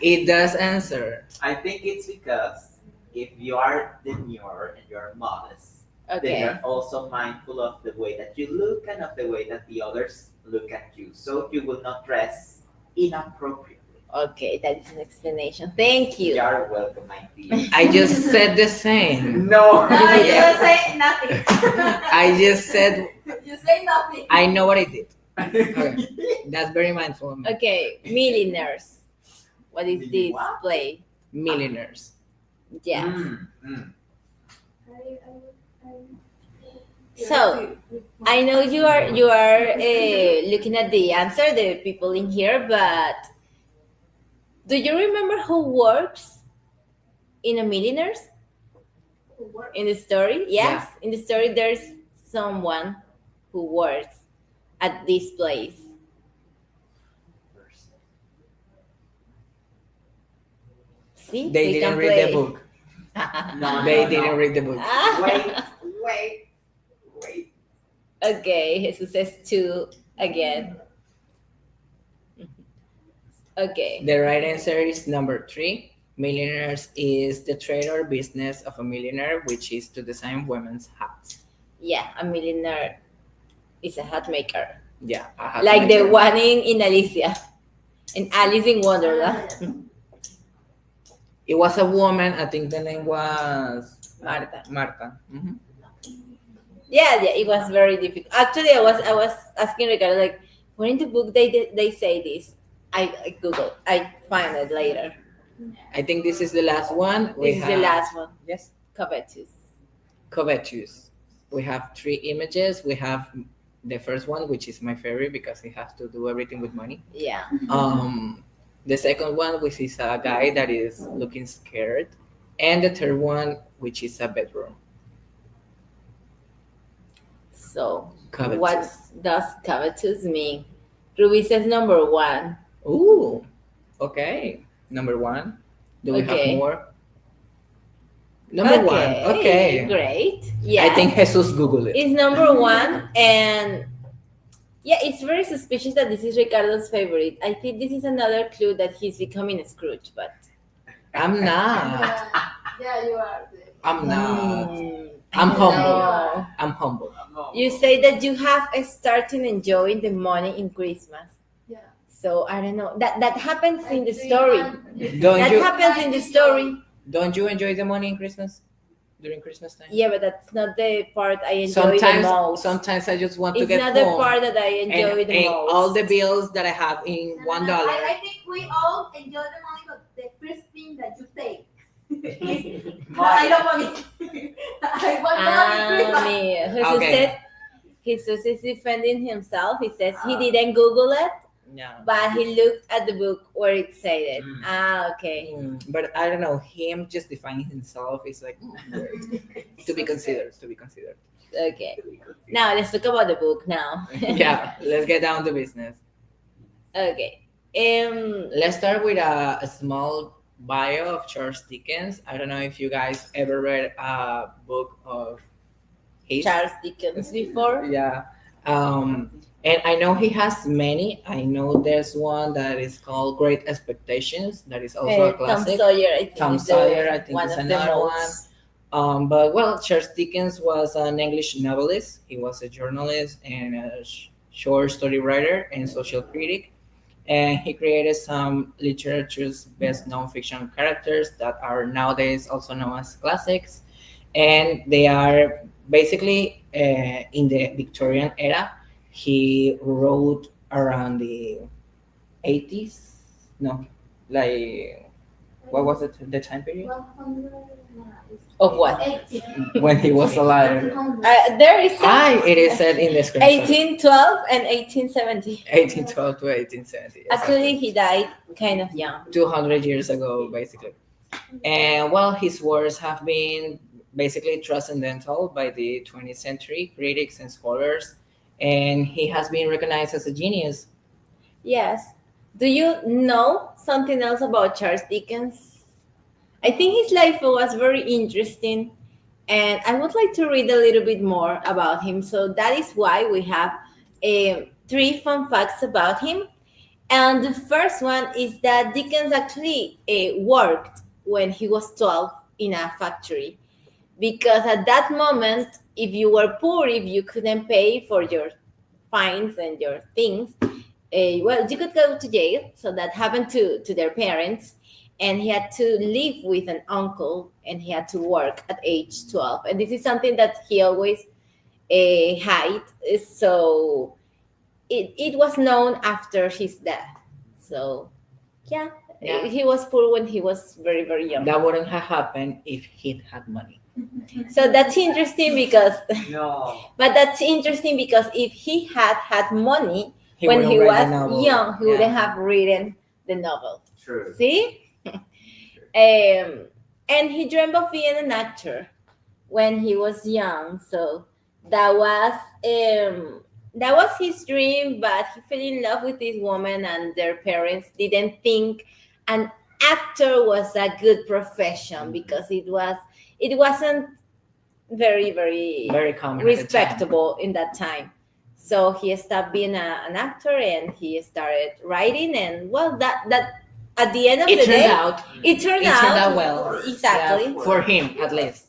Speaker 3: It does answer.
Speaker 5: I think it's because if you are demure and you're modest, then
Speaker 2: Okay.
Speaker 5: you're also mindful of the way that you look and of the way that the others look at you. So you will not dress inappropriately.
Speaker 2: Okay, that is an explanation. Thank you.
Speaker 5: You are welcome, my dear.
Speaker 3: I just said the same.
Speaker 5: No.
Speaker 4: No, you don't say nothing.
Speaker 3: I just said
Speaker 4: You say nothing.
Speaker 3: I know what I did. Okay. That's very mindful.
Speaker 2: Okay, millionaires. What is this
Speaker 5: What?
Speaker 2: play?
Speaker 3: Millionaires.
Speaker 2: Yes.
Speaker 5: Mm.
Speaker 2: So I know you are looking at the answer, the people in here, but do you remember who works in a millionaires? In the story? Yes. In the story, there's someone who works at this place. See?
Speaker 3: They
Speaker 2: we
Speaker 3: didn't
Speaker 2: can
Speaker 3: read
Speaker 2: play.
Speaker 3: the book.
Speaker 5: No,
Speaker 3: They
Speaker 5: no,
Speaker 3: didn't
Speaker 5: no.
Speaker 3: read the book.
Speaker 5: Wait.
Speaker 2: Okay, Jesus says two again. Okay.
Speaker 3: The right answer is number 3. Millionaires is the trade or business of a millionaire, which is to design women's hats.
Speaker 2: Yeah, a millionaire is a hat maker.
Speaker 3: Yeah, a hat
Speaker 2: Like
Speaker 3: maker.
Speaker 2: the one in Alicia. In Alice in Wonderland.
Speaker 3: It was a woman. I think the name was
Speaker 2: Marta.
Speaker 3: Marta. Mhm.
Speaker 2: Yeah, it was very difficult. Actually, I was asking Ricardo, like, where in the book they say this? I Googled. I find it later.
Speaker 3: I think this is the last one.
Speaker 2: This is the last one.
Speaker 3: Yes.
Speaker 2: Covetous.
Speaker 3: We have 3 images. We have the first one, which is my favorite because it has to do everything with money.
Speaker 2: Yeah.
Speaker 3: The second one, which is a guy that is looking scared, and the third one, which is a bedroom.
Speaker 2: So,
Speaker 3: Covetous.
Speaker 2: what does covetous mean? Ruby says number one.
Speaker 3: Ooh, okay. Number one. Do we
Speaker 2: Okay.
Speaker 3: have more? Number one. Okay.
Speaker 2: Great. Yeah.
Speaker 3: I think Jesus Googled it.
Speaker 2: It's number one, and yeah, it's very suspicious that this is Ricardo's favorite. I think this is another clue that he's becoming a Scrooge, but
Speaker 3: I'm not.
Speaker 4: Yeah, you are.
Speaker 3: I'm not.
Speaker 2: Mm,
Speaker 3: I'm humble.
Speaker 2: no.
Speaker 3: I'm humble.
Speaker 2: You say that you have started enjoying the money in Christmas.
Speaker 4: Yeah.
Speaker 2: So I don't know. That happens in the story.
Speaker 3: Don't
Speaker 2: That
Speaker 3: you?
Speaker 2: happens in the story.
Speaker 3: Don't you enjoy the money in Christmas? During Christmas time?
Speaker 2: Yeah, but that's not the part I enjoy the most.
Speaker 3: Sometimes I just want to
Speaker 2: It's
Speaker 3: get
Speaker 2: not
Speaker 3: home.
Speaker 2: the part that I enjoy
Speaker 3: and,
Speaker 2: the
Speaker 3: and
Speaker 2: most.
Speaker 3: all the bills that I have in $1.
Speaker 4: I think we all enjoy the money, but the first thing that you take. I don't want it. I want money.
Speaker 3: Okay.
Speaker 2: Jesus is defending himself. He says he didn't Google it,
Speaker 3: No.
Speaker 2: but he looked at the book where it said it. Okay.
Speaker 3: But I don't know, him just defining himself is like to be considered.
Speaker 2: Okay. Now let's talk about the book now.
Speaker 3: Yeah, let's get down to business.
Speaker 2: Okay.
Speaker 3: Let's start with a small bio of Charles Dickens. I don't know if you guys ever read a book of his.
Speaker 2: Charles Dickens before.
Speaker 3: Yeah. And I know he has many. I know there's one that is called Great Expectations. That is also a classic.
Speaker 2: Tom Sawyer, I think.
Speaker 3: Tom
Speaker 2: is
Speaker 3: Sawyer, I think,
Speaker 2: one
Speaker 3: is
Speaker 2: of the
Speaker 3: another
Speaker 2: most.
Speaker 3: But well, Charles Dickens was an English novelist. He was a journalist and a short story writer and social critic. And he created some literature's best known fiction characters that are nowadays also known as classics. And they are basically in the Victorian era. He wrote around the 80s. No, like, what was it, the time period?
Speaker 2: Of what?
Speaker 3: When he was alive.
Speaker 2: There is
Speaker 3: It is said in the script.
Speaker 2: 1812 and 1870.
Speaker 3: 1812 to 1870.
Speaker 2: Actually, he died kind of young.
Speaker 3: 200 years ago, basically. And well, his works have been basically transcendental by the 20th century critics and scholars, and he has been recognized as a genius.
Speaker 2: Yes. Do you know something else about Charles Dickens? I think his life was very interesting, and I would like to read a little bit more about him. So that is why we have 3 fun facts about him. And the first one is that Dickens actually worked when he was 12 in a factory, because at that moment, if you were poor, if you couldn't pay for your fines and your things, well, you could go to jail. So that happened to their parents, and he had to live with an uncle, and he had to work at age 12. And this is something that he always hid. So it was known after his death. So yeah, he was poor when he was very, very young.
Speaker 3: That wouldn't have happened if he'd had money.
Speaker 2: So that's interesting because
Speaker 5: No.
Speaker 2: but that's interesting because if he had money
Speaker 3: He
Speaker 2: when he
Speaker 3: wouldn't read the
Speaker 2: was
Speaker 3: novel.
Speaker 2: young, he
Speaker 3: Yeah.
Speaker 2: wouldn't have written the novel.
Speaker 5: True.
Speaker 2: See? And he dreamed of being an actor when he was young. So that was his dream, but he fell in love with this woman, and their parents didn't think an actor was a good profession because it wasn't very, very,
Speaker 3: Very common.
Speaker 2: respectable in that time. So he stopped being an actor, and he started writing, and well, that at the end of
Speaker 3: It
Speaker 2: the
Speaker 3: turned
Speaker 2: day,
Speaker 3: out.
Speaker 2: it turned
Speaker 3: It
Speaker 2: out
Speaker 3: turned out well.
Speaker 2: Exactly.
Speaker 3: Yeah, for him, at least.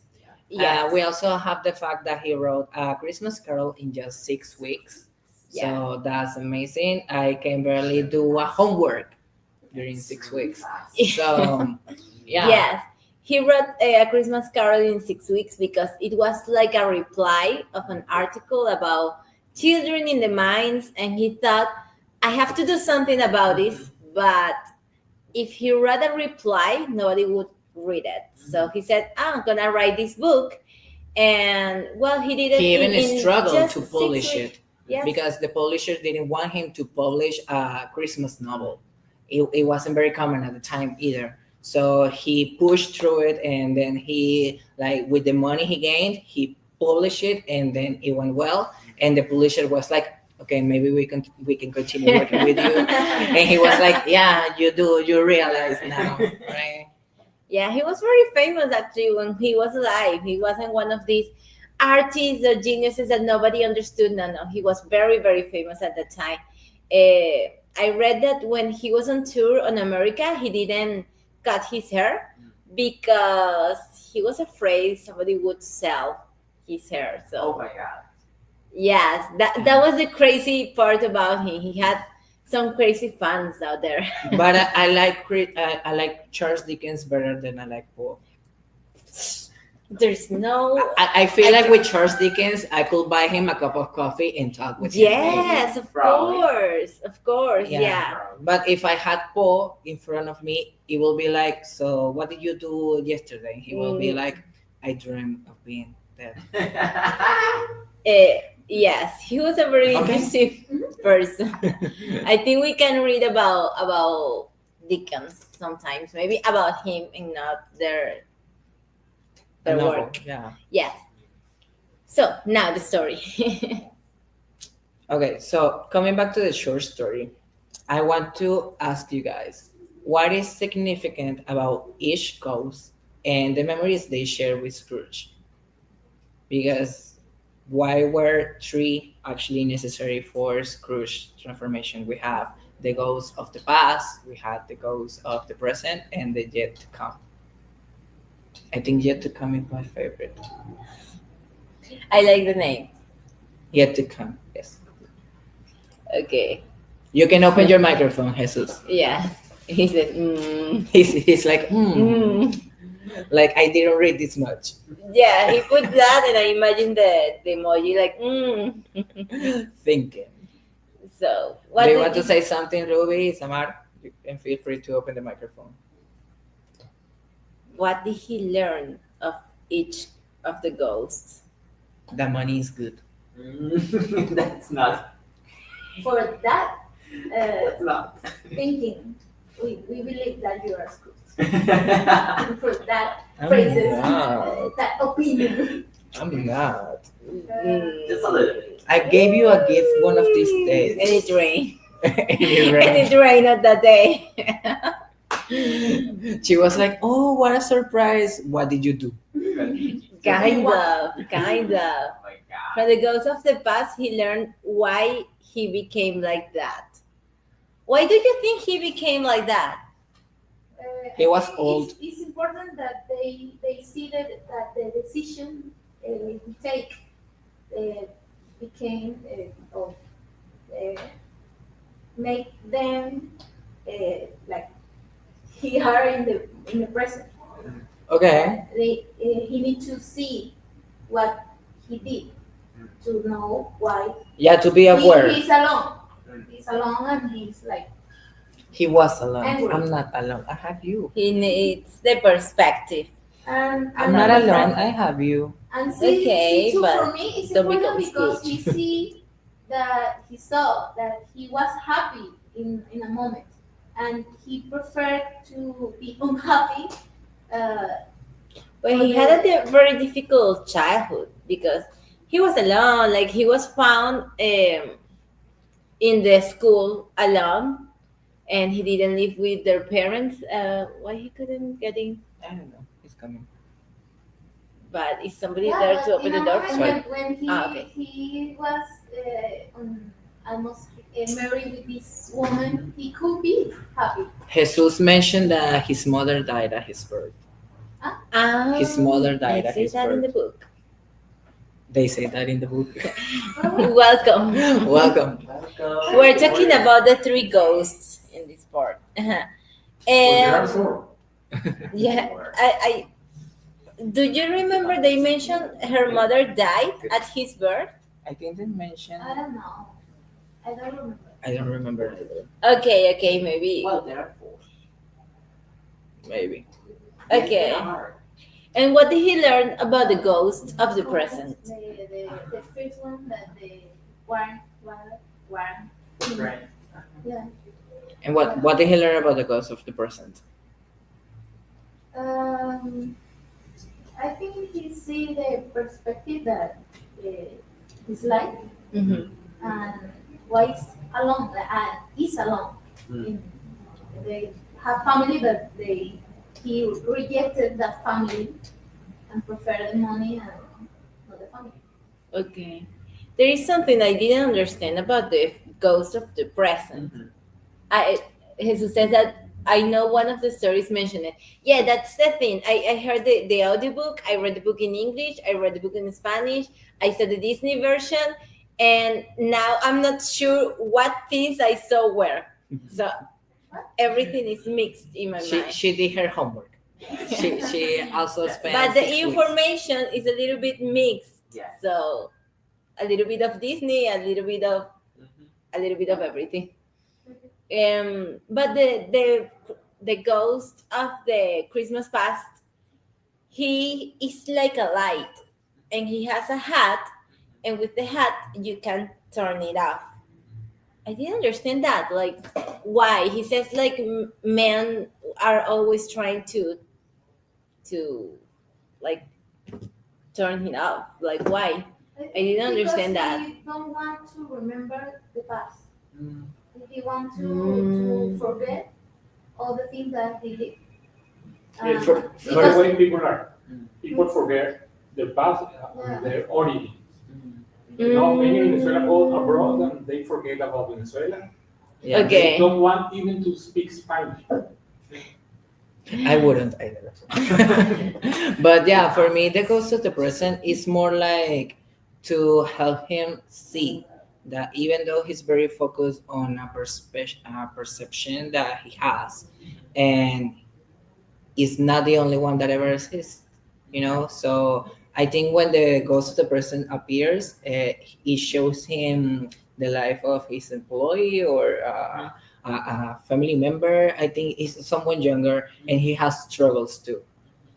Speaker 2: Yes.
Speaker 3: We also have the fact that he wrote A Christmas Carol in just 6 weeks.
Speaker 2: Yeah.
Speaker 3: So that's amazing. I can barely do a homework during 6 weeks. So, yeah.
Speaker 2: Yes. He wrote A Christmas Carol in 6 weeks because it was like a reply of an article about children in the mines, and he thought, I have to do something about this, but if he wrote a reply, nobody would read it. So he said, I'm gonna write this book, and well, he did it.
Speaker 3: He even struggled
Speaker 2: just
Speaker 3: to
Speaker 2: 6
Speaker 3: publish
Speaker 2: weeks.
Speaker 3: it
Speaker 2: Yes.
Speaker 3: because the publisher didn't want him to publish a Christmas novel. It wasn't very common at the time either. So he pushed through it, and then he, like, with the money he gained, he publish it, and then it went well, and the publisher was like, okay, maybe we can continue working with you. And he was like, yeah, you realize now, right?
Speaker 2: Yeah, he was very famous actually when he was alive. He wasn't one of these artists or geniuses that nobody understood. No, he was very, very famous at the time. I read that when he was on tour on America, he didn't cut his hair because he was afraid somebody would sell his hair. So,
Speaker 5: Oh my god.
Speaker 2: yes, that was the crazy part about him. He had some crazy fans out there.
Speaker 3: But I like Charles Dickens better than I like Poe.
Speaker 2: There's no.
Speaker 3: I feel like with Charles Dickens, I could buy him a cup of coffee and talk with him.
Speaker 2: Yes, of
Speaker 5: Probably.
Speaker 2: course, yeah.
Speaker 3: But if I had Poe in front of me, it will be like, so what did you do yesterday? He will be like, I dream of being dead.
Speaker 2: Yes, he was a very interesting person. I think we can read about Dickens sometimes, maybe about him and not their work.
Speaker 3: Yeah.
Speaker 2: Yes. So now the story.
Speaker 3: Okay, so coming back to the short story, I want to ask you guys, what is significant about each ghost and the memories they share with Scrooge? Because why were three actually necessary for Scrooge transformation? We have the ghost of the past, we had the ghost of the present, and the yet to come. I think yet to come is my favorite.
Speaker 2: I like the name.
Speaker 3: Yet to come, yes.
Speaker 2: Okay.
Speaker 3: You can open your microphone, Jesus.
Speaker 2: Yeah. He said,
Speaker 3: He's like, like I didn't read this much.
Speaker 2: Yeah, he put that, and I imagine the emoji like,
Speaker 3: Thinking.
Speaker 2: So,
Speaker 3: Do you want to say something, Ruby, Samar? You can feel free to open the microphone.
Speaker 2: What did he learn of each of the ghosts?
Speaker 3: The money is good.
Speaker 5: That's not.
Speaker 4: For that
Speaker 5: That's not.
Speaker 4: thinking, we believe that you are Scrooge. And for that phrases, that opinion.
Speaker 3: I'm not.
Speaker 5: Just a little bit.
Speaker 3: I gave you a gift one of these days.
Speaker 2: And it rained.
Speaker 3: And it
Speaker 2: And
Speaker 3: rained.
Speaker 2: it rained on that day.
Speaker 3: She was like, oh, what a surprise. What did you do?
Speaker 2: Kind of.
Speaker 5: Oh my god.
Speaker 2: From the ghosts of the past, he learned why he became like that. Why do you think he became like that?
Speaker 3: He was
Speaker 4: I think
Speaker 3: old.
Speaker 4: It's important that they see that the decision he take became or make them like he are in the present.
Speaker 3: Okay.
Speaker 4: He need to see what he did to know why
Speaker 3: Yeah, to be aware.
Speaker 4: he's alone. He's alone and he's like
Speaker 3: He was alone.
Speaker 4: Angry.
Speaker 3: I'm not alone. I have you.
Speaker 2: He needs the perspective.
Speaker 4: and
Speaker 3: I'm not alone. I have you.
Speaker 4: And see,
Speaker 2: Okay,
Speaker 4: too,
Speaker 2: but
Speaker 4: for me, it's
Speaker 2: don't
Speaker 4: important
Speaker 2: become
Speaker 4: because he saw that he was happy in a moment, and he preferred to be unhappy.
Speaker 2: But he had a very difficult childhood because he was alone. Like he was found in the school alone, and he didn't live with their parents. Why he couldn't get in?
Speaker 3: I don't know. He's coming.
Speaker 2: But is somebody
Speaker 4: Yeah,
Speaker 2: there
Speaker 4: but
Speaker 2: to open
Speaker 4: in
Speaker 2: the
Speaker 4: a
Speaker 2: door?
Speaker 4: moment when he
Speaker 2: Okay.
Speaker 4: he was almost married with this woman, he could be happy.
Speaker 3: Jesus mentioned that his mother died at his birth. His mother died
Speaker 2: I
Speaker 3: at
Speaker 2: see
Speaker 3: his
Speaker 2: that in the
Speaker 3: birth.
Speaker 2: book.
Speaker 3: They say that in the book.
Speaker 2: Welcome.
Speaker 3: Welcome.
Speaker 2: We're talking about the three ghosts in this part. And yeah, I do you remember they mentioned her mother died at his birth?
Speaker 3: I think they mentioned.
Speaker 4: I don't know. I don't remember.
Speaker 3: I don't remember.
Speaker 2: Okay, maybe.
Speaker 5: Well, there are four.
Speaker 3: Maybe.
Speaker 2: Okay.
Speaker 5: There are.
Speaker 2: And what did he learn about the ghost of the present?
Speaker 4: The first one that the one.
Speaker 5: Right.
Speaker 4: Yeah.
Speaker 3: And what did he learn about the ghost of the present?
Speaker 4: I think he see the perspective that his life
Speaker 2: Mhm.
Speaker 4: and why is alone and is alone. In, they have family, but he rejected that family and preferred the money and not the family.
Speaker 2: Okay. There is something I didn't understand about the ghost of the present. I Jesus says that I know one of the stories mentioned it. Yeah, that's the thing. I heard the audiobook, I read the book in English, I read the book in Spanish, I saw the Disney version, and now I'm not sure what things I saw where. So everything is mixed in my mind.
Speaker 3: She did her homework. She also spent.
Speaker 2: But the
Speaker 3: 6 weeks.
Speaker 2: information is a little bit mixed.
Speaker 5: Yeah.
Speaker 2: So a little bit of Disney, a little bit of everything. But the ghost of the Christmas past, he is like a light, and he has a hat, and with the hat you can turn it off. I didn't understand that. Like, why? He says like men are always trying to like turn it off. Like, why? I didn't understand that.
Speaker 4: He don't want to remember the past.
Speaker 3: Mm.
Speaker 4: He wants to forget all the things that he did.
Speaker 9: For the way people are, people forget their past, their origins. You know, many Venezuela go abroad and they forget about Venezuela.
Speaker 3: Yeah.
Speaker 2: Okay.
Speaker 9: They don't want even to speak Spanish.
Speaker 3: I wouldn't either. But yeah, for me, the ghost of the present is more like to help him see that even though he's very focused on a perception that he has, and is not the only one that ever exists, you know. So I think when the ghost of the present appears, it shows him the life of his employee or a family member. I think it's someone younger and he has struggles too.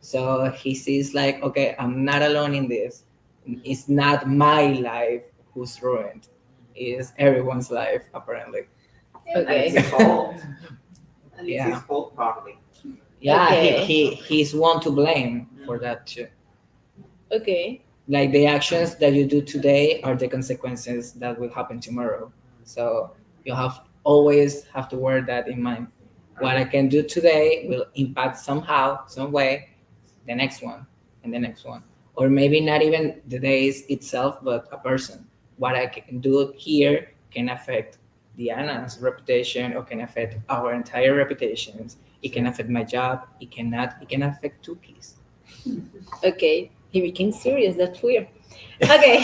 Speaker 3: So he sees like, okay, I'm not alone in this. It's not my life who's ruined. It's everyone's life, apparently.
Speaker 5: And it's his fault. And it's
Speaker 3: Yeah.
Speaker 5: his fault partly.
Speaker 3: Yeah,
Speaker 2: Okay.
Speaker 3: he's one to blame for that too.
Speaker 2: Okay.
Speaker 3: Like the actions that you do today are the consequences that will happen tomorrow. So you always have to wear that in mind. What I can do today will impact somehow, some way, the next one and the next one. Or maybe not even the days itself, but a person. What I can do here can affect Diana's reputation or can affect our entire reputations. It can affect my job. It can affect Tuki's.
Speaker 2: Okay. He became serious. That's weird. Okay.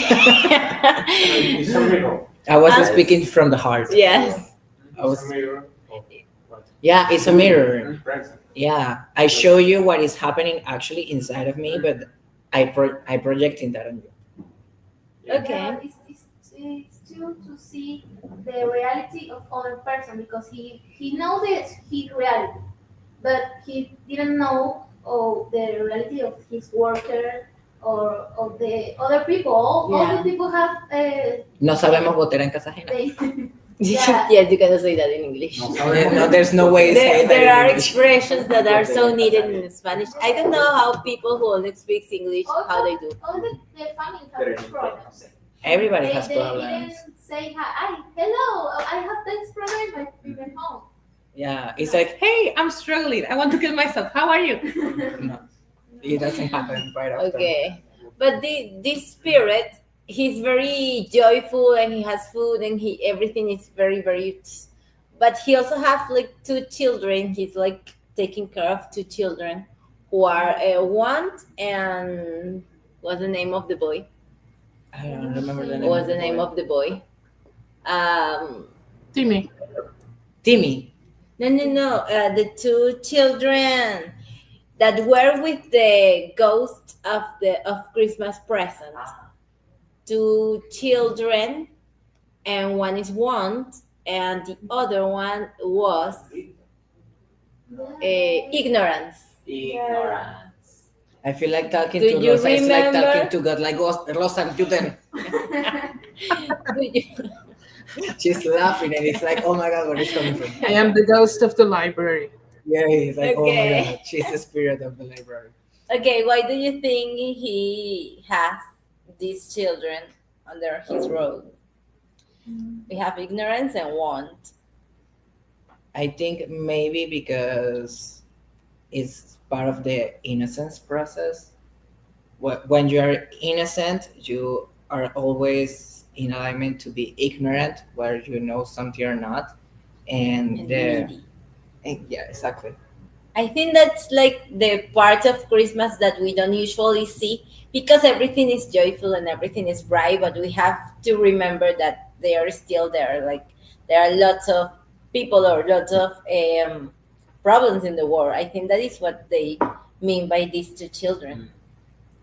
Speaker 9: It's a mirror.
Speaker 3: I wasn't speaking from the heart.
Speaker 2: Yes.
Speaker 3: I was,
Speaker 9: It's a mirror of what
Speaker 3: yeah, it's a mirror.
Speaker 9: present.
Speaker 3: Yeah, I show you what is happening actually inside of me, but I projecting that on you.
Speaker 2: Okay.
Speaker 4: It's to see the reality of other person because he knows his reality, but he didn't know the reality of his worker or of the other people. All
Speaker 2: Yeah.
Speaker 4: the people have
Speaker 3: No sabemos gotear en casa ajena.
Speaker 4: Yeah.
Speaker 2: Yes, you cannot say that in English.
Speaker 3: No, there's no way to say
Speaker 2: There
Speaker 3: that
Speaker 2: are
Speaker 3: in English.
Speaker 2: expressions that are so needed in Spanish. I don't know how people who only speak English, how they do.
Speaker 4: All the family
Speaker 5: Pero
Speaker 4: have
Speaker 5: en
Speaker 4: problems.
Speaker 3: Everybody has
Speaker 4: They
Speaker 3: problems.
Speaker 4: didn't say hi. Hello, I have this problem at home.
Speaker 3: Yeah, it's like, hey, I'm struggling. I want to kill myself. How are you? No, it doesn't happen right after.
Speaker 2: Okay. But this spirit, he's very joyful and he has food and everything is very, very. But he also have like 2 children. He's like taking care of 2 children who are one and what's the name of the boy?
Speaker 3: I don't remember the name.
Speaker 2: What's the name of the boy?
Speaker 8: Timmy.
Speaker 3: Timmy.
Speaker 2: No. The 2 children that were with the ghost of Christmas present. 2 children, and one is want, and the other one was ignorance.
Speaker 5: Ignorance.
Speaker 3: I feel like talking
Speaker 2: Do
Speaker 3: to
Speaker 2: you
Speaker 3: Rosa. It's like
Speaker 2: remember?
Speaker 3: talking to God. Like Rosa, you then. She's laughing, and it's like, oh my God, where is coming from?
Speaker 8: I am the ghost of the library.
Speaker 3: Yeah, he's like, oh my
Speaker 2: Okay.
Speaker 3: God, she's the spirit of the library.
Speaker 2: Okay, why do you think he has these children under his rule? We have ignorance and want.
Speaker 3: I think maybe because it's part of the innocence process. When you are innocent, you are always in alignment to be ignorant, where you know something or not, and
Speaker 2: Needy.
Speaker 3: yeah, exactly.
Speaker 2: I think that's like the part of Christmas that we don't usually see because everything is joyful and everything is bright, but we have to remember that they are still there. Like there are lots of people or lots of problems in the world. I think that is what they mean by these two children.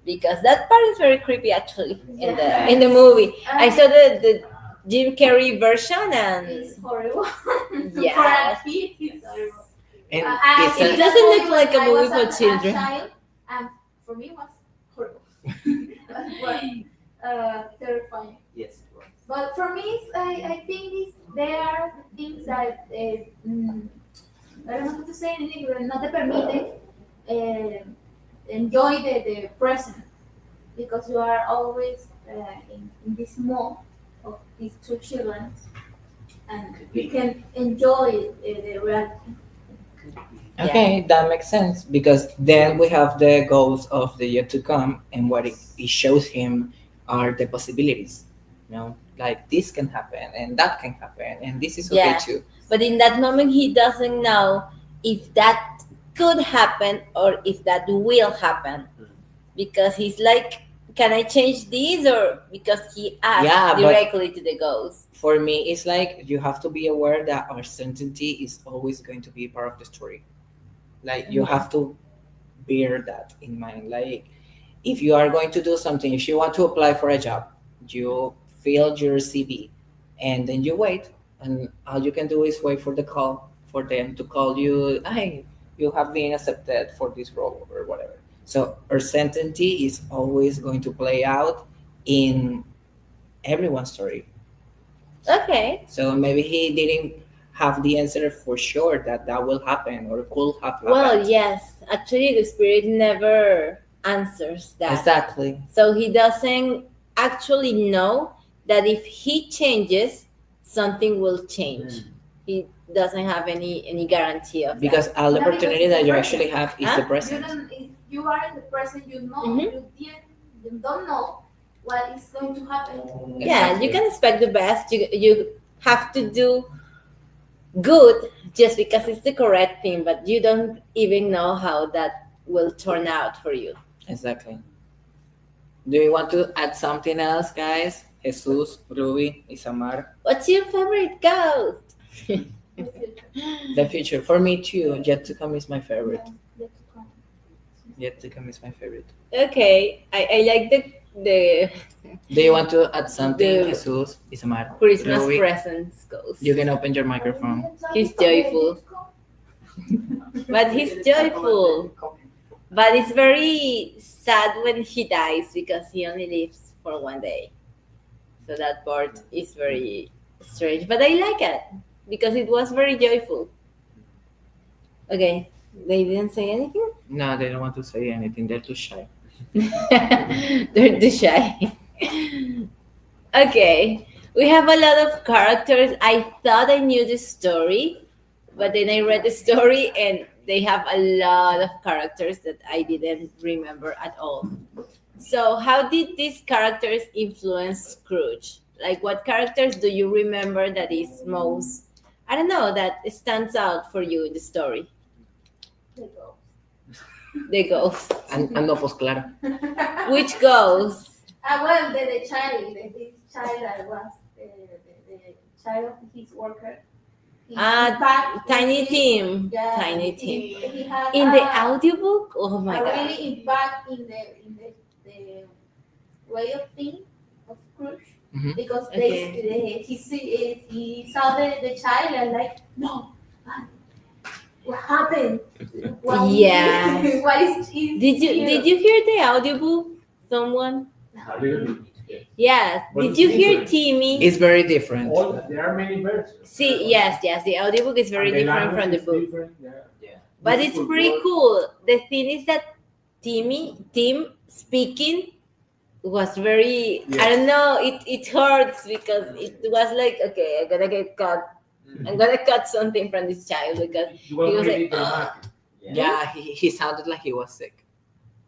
Speaker 2: Because that part is very creepy actually in the movie. I saw the Jim Carrey version and
Speaker 4: It's horrible.
Speaker 2: Yeah.
Speaker 4: For a kid, it's horrible.
Speaker 3: And
Speaker 2: it doesn't look like a movie for children.
Speaker 4: And for me, it was horrible. Terrifying.
Speaker 5: Yes, it was.
Speaker 4: But for me, I think they are things that I don't know how to say in English, no te permite enjoy the present because you are always in this mode of these two children and you can enjoy the reality.
Speaker 3: okay, that makes sense because then we have the goals of the year to come, and what it shows him are the possibilities. You know, like this can happen and that can happen, and this is okay
Speaker 2: Yeah.
Speaker 3: too.
Speaker 2: But in that moment, he doesn't know if that could happen or if that will happen because he's like, can I change this? Or because he asks
Speaker 3: Yeah, but-
Speaker 2: directly to the ghost.
Speaker 3: For me, it's like you have to be aware that uncertainty is always going to be part of the story. Like you have to bear that in mind. Like if you are going to do something, if you want to apply for a job, you fill your CV and then you wait, and all you can do is wait for the call for them to call you. Hey, you have been accepted for this role or whatever. So uncertainty is always going to play out in everyone's story.
Speaker 2: Okay.
Speaker 3: So maybe he didn't have the answer for sure that that will happen or could have happened.
Speaker 2: Well, yes. Actually, the spirit never answers that.
Speaker 3: Exactly.
Speaker 2: So he doesn't actually know that if he changes, something will change. He doesn't have any guarantee of
Speaker 3: Because
Speaker 2: that.
Speaker 3: all the
Speaker 4: Yeah, because
Speaker 3: opportunity
Speaker 4: it's
Speaker 3: that
Speaker 4: the
Speaker 3: you
Speaker 4: present.
Speaker 3: actually have is
Speaker 2: Huh?
Speaker 3: the
Speaker 4: You
Speaker 3: present.
Speaker 4: don't, if you are in the present, you know,
Speaker 2: Mhm.
Speaker 4: you don't know what is going to happen.
Speaker 2: Yeah,
Speaker 3: Exactly.
Speaker 2: you can expect the best. You have to do good just because it's the correct thing, but you don't even know how that will turn out for you.
Speaker 3: Exactly. Do you want to add something else, guys? Jesus, Ruby, Isamar.
Speaker 2: What's your favorite ghost?
Speaker 3: The future. For me too. Yet to come is my favorite. Yet to come is my favorite.
Speaker 2: Okay, I like the
Speaker 3: Do you want to add something,
Speaker 2: The
Speaker 3: Jesus, Isamar?
Speaker 2: Christmas
Speaker 3: Ruby?
Speaker 2: presents ghost.
Speaker 3: You can open your microphone.
Speaker 2: He's joyful. But he's joyful. But it's very sad when he dies because he only lives for one day. So that part is very strange. But I like it because it was very joyful. Okay, they didn't say anything?
Speaker 3: No, they don't want to say anything. They're too shy.
Speaker 2: They're too shy. Okay, we have a lot of characters. I thought I knew the story, but then I read the story and they have a lot of characters that I didn't remember at all. So, how did these characters influence Scrooge? Like, what characters do you remember that is most, I don't know, that stands out for you in the story? The ghost.
Speaker 3: And no, pues claro.
Speaker 2: Which ghost?
Speaker 4: Well, the child, the child that was the child of his worker. He impact
Speaker 2: Tiny
Speaker 4: really-
Speaker 2: Tim.
Speaker 4: Yeah,
Speaker 2: Tiny Tim.
Speaker 4: He had
Speaker 2: In the audiobook? Oh my
Speaker 4: a
Speaker 2: god.
Speaker 4: really impact in the way of thinking of Scrooge
Speaker 3: Mhm.
Speaker 4: because
Speaker 2: Okay.
Speaker 4: he saw the child and like no, what happened?
Speaker 2: Yeah.
Speaker 4: What is
Speaker 2: Did you hear the audiobook? Someone?
Speaker 9: A little bit.
Speaker 2: Yes.
Speaker 9: But
Speaker 2: Did
Speaker 9: it's
Speaker 2: you hear
Speaker 9: different.
Speaker 2: Timmy?
Speaker 3: It's very different.
Speaker 9: There are many versions.
Speaker 2: See, yes. The audiobook is very
Speaker 9: And the
Speaker 2: different from the
Speaker 9: language is
Speaker 2: book.
Speaker 9: different, yeah.
Speaker 5: Yeah.
Speaker 2: But it's pretty cool. The thing is that Tim speaking was very, I don't know, it hurts because it was like, okay, I'm gonna get cut. I'm gonna cut something from this child because he was
Speaker 9: really
Speaker 2: like,
Speaker 9: dramatic.
Speaker 3: Yeah, he sounded like he was sick.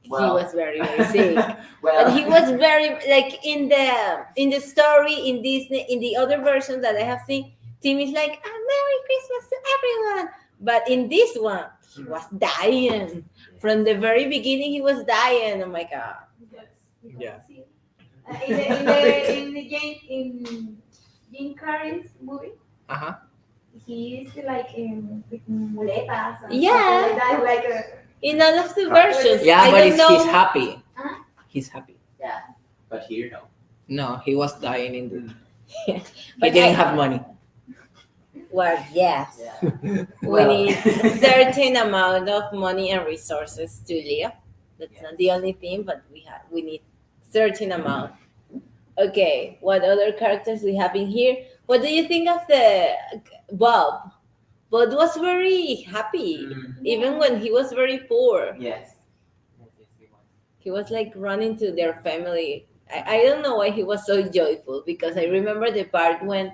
Speaker 2: he was very, very sick.
Speaker 5: Well,
Speaker 2: But he was very, like, in the story, in Disney, in the other versions that I have seen, Tim is like, Merry Christmas to everyone. But in this one, he was dying. From the very beginning, he was dying. Oh my God.
Speaker 3: Yeah.
Speaker 4: In Jim Carrey's movie, he is like with muletas and
Speaker 2: Yeah.
Speaker 4: stuff like that, like a,
Speaker 2: In all of the versions.
Speaker 3: Yeah,
Speaker 2: I
Speaker 3: but
Speaker 2: don't know.
Speaker 3: he's happy.
Speaker 4: Huh?
Speaker 3: He's happy.
Speaker 4: yeah.
Speaker 5: but here no.
Speaker 3: No, he was dying in the. He
Speaker 2: But
Speaker 3: didn't have money.
Speaker 2: Well, yes.
Speaker 5: Yeah.
Speaker 2: We
Speaker 5: Well.
Speaker 2: need a certain amount of money and resources to live. That's not the only thing, but we need certain amount. Okay, what other characters we have in here? What do you think of the Bob? Bob was very happy, even when he was very poor.
Speaker 5: Yes.
Speaker 2: He was like running to their family. I don't know why he was so joyful, because I remember the part when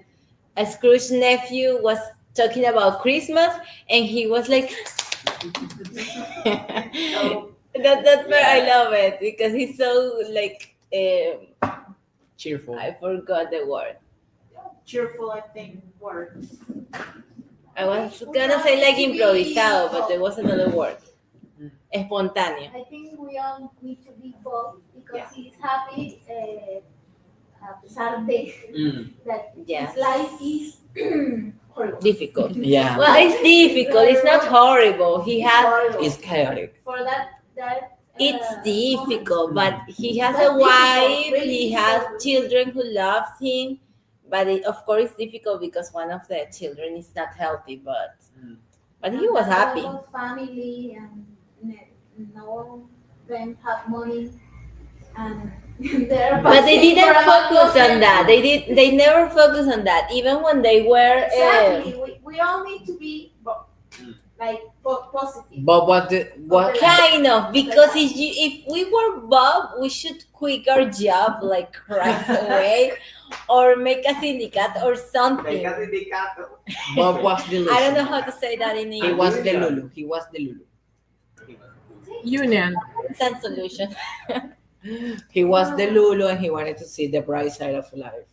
Speaker 2: a Scrooge nephew was talking about Christmas and he was like, that's where I love it, because he's so like,
Speaker 3: Cheerful.
Speaker 2: I forgot the word.
Speaker 5: Cheerful, I think, works.
Speaker 2: I was gonna say like improvisado, but there was another word. Espontáneo.
Speaker 4: I think we all need to be bold because he's happy, a pesar de that
Speaker 2: Yes.
Speaker 4: his life is horrible.
Speaker 2: Difficult.
Speaker 3: Yeah.
Speaker 2: Well, it's difficult. It's not horrible. He has.
Speaker 4: Horrible.
Speaker 3: It's chaotic.
Speaker 4: For that
Speaker 2: It's difficult,
Speaker 4: moment.
Speaker 2: but he has
Speaker 4: That's
Speaker 2: a wife.
Speaker 4: difficult, really
Speaker 2: He has
Speaker 4: difficult.
Speaker 2: children who loves him. But of course, it's difficult because one of the children is not healthy. But he was happy.
Speaker 4: About family and no them have money and they're
Speaker 2: But they
Speaker 4: passing
Speaker 2: didn't
Speaker 4: for a
Speaker 2: focus
Speaker 4: lot of
Speaker 2: on that. They never focused on that. Even when they were.
Speaker 4: Exactly. We all need to be like positive.
Speaker 3: But what?
Speaker 2: Kind of, because if we were Bob, we should quit our job like right away, or make a syndicate or something.
Speaker 5: Make a sindicato.
Speaker 3: Bob was the Lulu.
Speaker 2: I don't know how to say that in
Speaker 3: He
Speaker 2: English.
Speaker 3: was the Lulu. He was the Lulu.
Speaker 8: Union.
Speaker 2: Sense solution.
Speaker 3: He was the Lulu, and he wanted to see the bright side of life.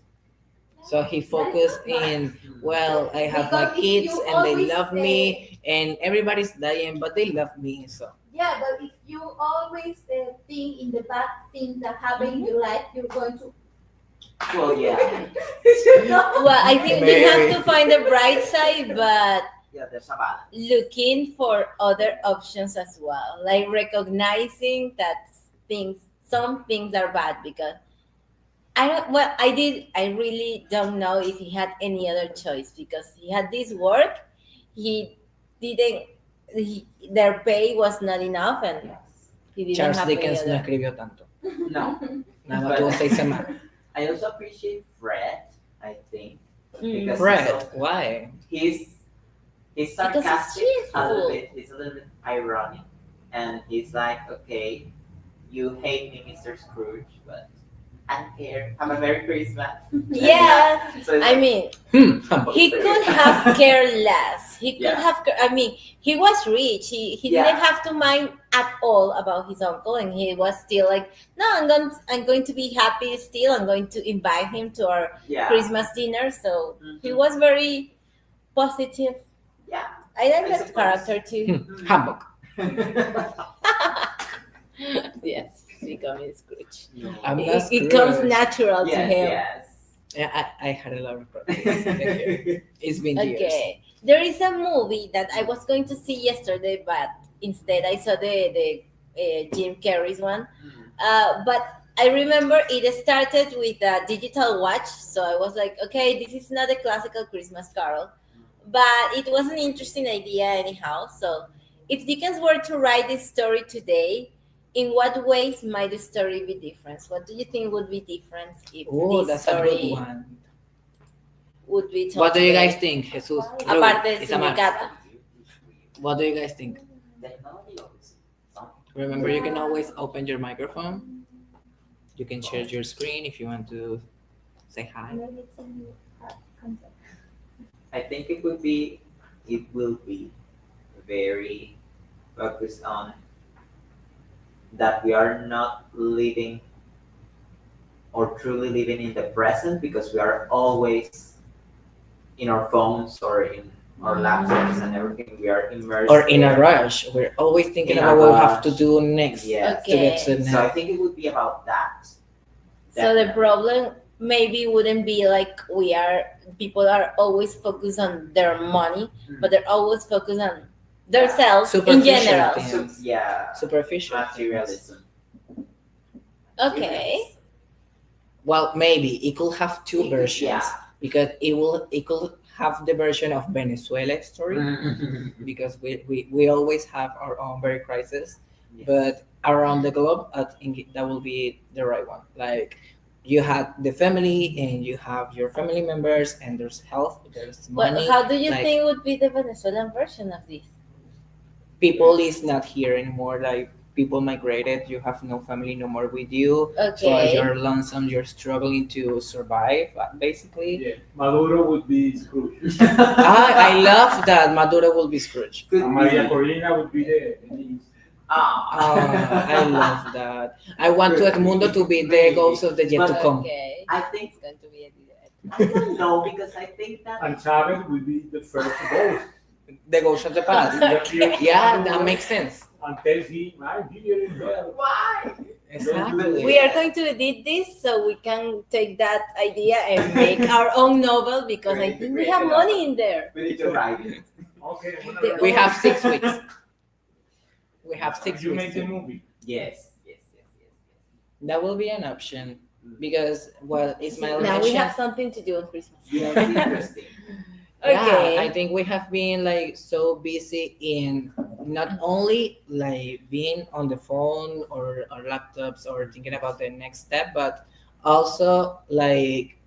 Speaker 3: So he focused in, well, I have my
Speaker 4: Because if
Speaker 3: kids
Speaker 4: you
Speaker 3: and they
Speaker 4: always
Speaker 3: love me, and everybody's dying, but they love me. So
Speaker 4: Yeah, but if you always think in the bad things that happen in your life, you're going to.
Speaker 5: Well, yeah.
Speaker 2: Well, I think we have to find the bright side, but
Speaker 5: Yeah, there's a balance.
Speaker 2: looking for other options as well, like recognizing that some things are bad, because I really don't know if he had any other choice, because he had this work, their pay was not enough, and he didn't
Speaker 3: Charles
Speaker 2: have
Speaker 3: Dickens
Speaker 2: any
Speaker 3: no
Speaker 2: other.
Speaker 3: escribió tanto.
Speaker 5: No.
Speaker 3: Nada más tuvo 6 semanas.
Speaker 5: I also appreciate Fred, I think. Because
Speaker 3: Fred, why?
Speaker 5: He's
Speaker 2: Because
Speaker 5: sarcastic
Speaker 2: he's
Speaker 5: a little
Speaker 2: cheerful.
Speaker 5: bit. He's a little bit ironic. And he's like, okay, you hate me, Mr. Scrooge, but I don't care. Have a Merry Christmas.
Speaker 2: Yeah,
Speaker 5: So it's
Speaker 2: I
Speaker 5: like,
Speaker 2: mean, he could have cared less. He could
Speaker 5: Yeah.
Speaker 2: have. I mean, he was rich. He
Speaker 5: Yeah.
Speaker 2: didn't have to mind at all about his uncle, and he was still like, no, I'm going to be happy still. I'm going to invite him to our
Speaker 5: yeah.
Speaker 2: Christmas dinner. So he was very positive.
Speaker 5: Yeah.
Speaker 2: I like
Speaker 5: I
Speaker 2: that
Speaker 5: suppose.
Speaker 2: character too.
Speaker 3: Hamburg.
Speaker 2: Yes, becoming Scrooge.
Speaker 3: I'm
Speaker 2: It,
Speaker 3: not
Speaker 2: it comes
Speaker 3: Scrooge.
Speaker 2: natural to
Speaker 5: Yes,
Speaker 2: him.
Speaker 5: yes.
Speaker 3: Yeah, I had a lot of practice. Okay. It's been years.
Speaker 2: Okay, there is a movie that I was going to see yesterday, but instead I saw the Jim Carrey's one. But I remember it started with a digital watch, so I was like, okay, this is not a classical Christmas carol, but it was an interesting idea anyhow. So if Dickens were to write this story today, in what ways might the story be different? What do you think would be different if
Speaker 3: Oh,
Speaker 2: this
Speaker 3: that's a good
Speaker 2: story
Speaker 3: one.
Speaker 2: would be told
Speaker 3: What do you
Speaker 2: today?
Speaker 3: guys think, Jesus?
Speaker 2: Aparte del
Speaker 3: Isamar,
Speaker 2: sindicato.
Speaker 3: what do you guys think?
Speaker 5: Technology always something.
Speaker 3: Remember, you can always open your microphone. You can share your screen if you want to say hi.
Speaker 4: Maybe it's a new concept.
Speaker 5: I think it will be very focused on that we are not living or truly living in the present because we are always in our phones or in our laptops and everything. We are immersed.
Speaker 3: Or in a rush. We're always thinking
Speaker 5: In
Speaker 3: about
Speaker 5: a
Speaker 3: what we have
Speaker 5: rush.
Speaker 3: to do next
Speaker 5: Yes.
Speaker 3: to get to the
Speaker 5: So I
Speaker 3: next.
Speaker 5: think it would be about that.
Speaker 2: So the
Speaker 5: Definitely.
Speaker 2: problem maybe wouldn't be like people are always focused on their money, but they're always focused on themselves in
Speaker 3: Superficial
Speaker 2: general.
Speaker 3: things.
Speaker 5: Yeah,
Speaker 3: Superficial.
Speaker 5: materialism.
Speaker 2: Okay.
Speaker 5: Yes.
Speaker 3: Well, maybe it could have two versions
Speaker 5: Yeah.
Speaker 3: because it could have the version of Venezuela story because we always have our own very crisis,
Speaker 5: Yes.
Speaker 3: but around the globe, I think that will be the right one. Like you had the family and you have your family members and there's health, there's money.
Speaker 2: Well, how do you
Speaker 3: like,
Speaker 2: think would be the Venezuelan version of this?
Speaker 3: people is not here anymore? Like people migrated, you have no family no more with you. So
Speaker 2: Okay.
Speaker 3: you're lonesome, you're struggling to survive, basically.
Speaker 9: Yeah, Maduro would be Scrooge.
Speaker 3: I love that Maduro will be Scrooge.
Speaker 5: Could
Speaker 9: And Maria
Speaker 5: be.
Speaker 9: Corina would be the niece.
Speaker 3: I love that. I want to Edmundo to be the ghost of the yet to come.
Speaker 2: Okay.
Speaker 5: I think
Speaker 2: It's going to be a
Speaker 5: I don't know because I think that
Speaker 9: And Chavez would be the first ghost.
Speaker 3: The ghost of the past. Yeah, that makes sense.
Speaker 9: And tells him, I'm here in hell.
Speaker 5: why?
Speaker 3: Exactly.
Speaker 2: We are going to edit this so we can take that idea and make our own novel because I think we have money in there.
Speaker 5: We need to write it.
Speaker 9: Okay,
Speaker 2: The-
Speaker 3: We have 6 weeks. We have 6
Speaker 9: you
Speaker 3: weeks.
Speaker 9: make the movie.
Speaker 5: Yes.
Speaker 3: That will be an option because what Ismail
Speaker 2: Now we
Speaker 3: mentioned.
Speaker 2: have something to do on Christmas.
Speaker 5: Yes, interesting.
Speaker 2: Okay.
Speaker 3: Yeah, I think we have been like so busy in not only like being on the phone or our laptops or thinking about the next step, but also like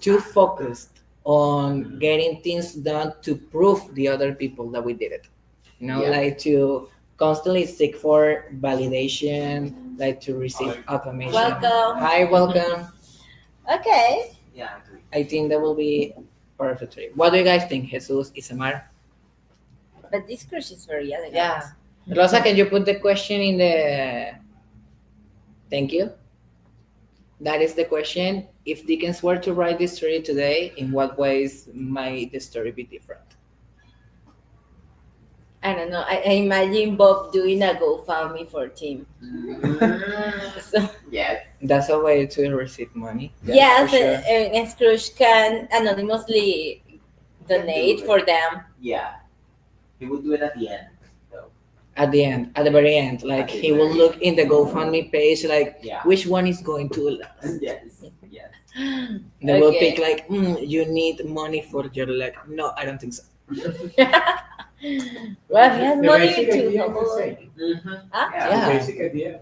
Speaker 3: too focused on getting things done to prove the other people that we did it. You know,
Speaker 5: Yeah.
Speaker 3: like to constantly seek for validation, like to receive acclamation.
Speaker 2: Welcome.
Speaker 3: Hi, welcome.
Speaker 2: Okay.
Speaker 5: Yeah, I agree.
Speaker 3: I think that will be perfectly. What do you guys think, Jesus, Isamar?
Speaker 2: But this cruise is very elegant.
Speaker 3: Yeah. Rosa, can you put the question in the... Thank you. That is the question. If Dickens were to write this story today, in what ways might the story be different?
Speaker 2: I don't know. I imagine Bob doing a GoFundMe for Tim. So,
Speaker 5: Yes.
Speaker 3: That's a way to receive money.
Speaker 2: yes,
Speaker 3: for sure.
Speaker 2: and Scrooge can anonymously donate for them.
Speaker 5: Yeah. He would do it at the end, though.
Speaker 3: At the end, at the very end, like
Speaker 5: At the
Speaker 3: he will
Speaker 5: very
Speaker 3: look in the GoFundMe page, like
Speaker 5: Yeah.
Speaker 3: which one is going to last.
Speaker 5: Yes. Yes.
Speaker 3: They will
Speaker 2: Okay.
Speaker 3: pick like, you need money for your leg. No, I don't think so.
Speaker 2: Well, he has
Speaker 9: The
Speaker 2: money
Speaker 9: basic
Speaker 2: to
Speaker 9: idea is the same.
Speaker 5: Mm-hmm.
Speaker 2: Huh?
Speaker 3: Yeah.
Speaker 9: The basic idea.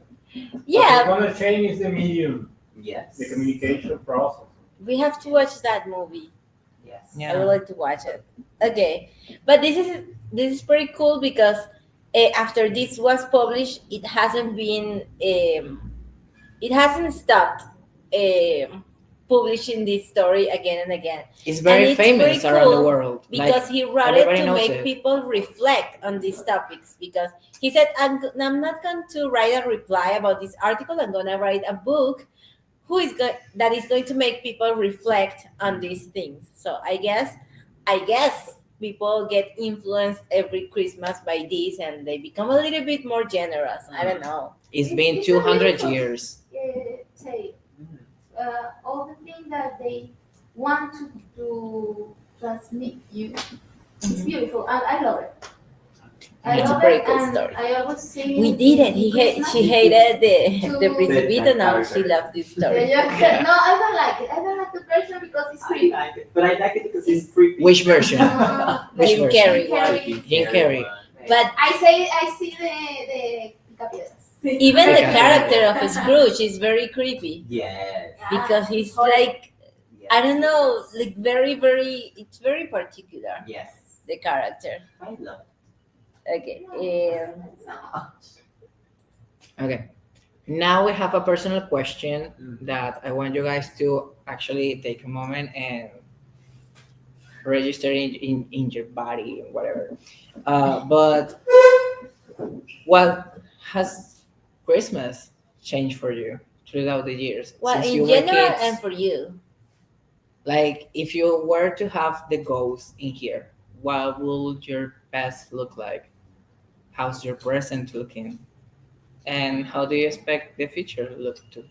Speaker 2: Yeah,
Speaker 9: What's going to change is the medium,
Speaker 5: Yes.
Speaker 9: the communication process.
Speaker 2: we have to watch that movie.
Speaker 5: Yes.
Speaker 3: Yeah.
Speaker 2: I would like to watch it. Okay, but this is pretty cool because after this was published, it hasn't been it hasn't stopped publishing this story again and again
Speaker 3: It's very
Speaker 2: it's
Speaker 3: famous
Speaker 2: very
Speaker 3: around the
Speaker 2: cool
Speaker 3: world.
Speaker 2: because
Speaker 3: Like,
Speaker 2: he wrote it
Speaker 3: everybody
Speaker 2: to
Speaker 3: knows
Speaker 2: make
Speaker 3: it.
Speaker 2: people reflect on these topics because he said I'm not going to write a reply about this article. I'm going to write a book that is going to make people reflect on these things. So I guess people get influenced every Christmas by this and they become a little bit more generous. I don't know.
Speaker 3: it's
Speaker 4: It's-
Speaker 3: been
Speaker 4: it's a
Speaker 3: 200
Speaker 4: beautiful-
Speaker 3: years.
Speaker 4: Say all the things that they want to transmit you. It's beautiful. I love it. I
Speaker 2: It's a
Speaker 4: love
Speaker 2: very
Speaker 4: it,
Speaker 2: cool
Speaker 4: and
Speaker 2: story.
Speaker 4: I always sing.
Speaker 2: We did it. She hated the
Speaker 4: To-
Speaker 2: Principito. Now she loves this story.
Speaker 4: Yeah. No, I don't like it. I don't like the version because it's
Speaker 5: I
Speaker 4: creepy.
Speaker 5: like it, but I like it because it's freaky.
Speaker 3: Which version?
Speaker 4: The
Speaker 3: Which
Speaker 2: Jim
Speaker 3: version?
Speaker 2: Carrey
Speaker 4: Jim
Speaker 2: one.
Speaker 4: Carrey.
Speaker 3: Jim Carrey.
Speaker 2: But
Speaker 4: I see the picapiedras.
Speaker 2: even the
Speaker 3: Okay.
Speaker 2: character of Scrooge is very creepy
Speaker 5: Yes.
Speaker 2: because he's like, I don't know, like it's very particular,
Speaker 5: Yes.
Speaker 2: the character.
Speaker 5: I love
Speaker 2: Okay.
Speaker 3: Okay. Now we have a personal question that I want you guys to actually take a moment and register in your body, whatever. But what has Christmas changed for you throughout the years?
Speaker 2: Well,
Speaker 3: since
Speaker 2: in
Speaker 3: you were
Speaker 2: general
Speaker 3: kids?
Speaker 2: and for you.
Speaker 3: Like, if you were to have the ghost in here, what would your past look like? How's your present looking? And how do you expect the future to look to?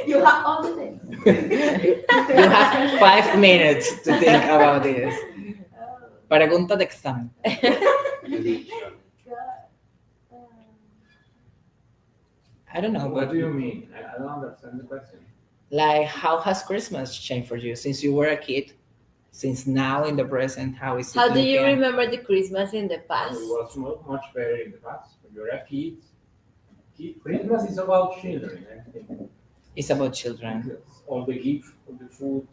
Speaker 4: You have all the things.
Speaker 3: You have 5 minutes to think about this. Pregunta de examen. I don't know.
Speaker 9: What do you mean? I don't understand the question.
Speaker 3: Like, how has Christmas changed for you since you were a kid? Since now in the present, how is it
Speaker 2: How do you
Speaker 3: looking?
Speaker 2: remember the Christmas in the past?
Speaker 9: It was much better in the past. When you're a kid, Christmas is about children, I think.
Speaker 3: It's about children.
Speaker 9: Because all the gifts, all the food,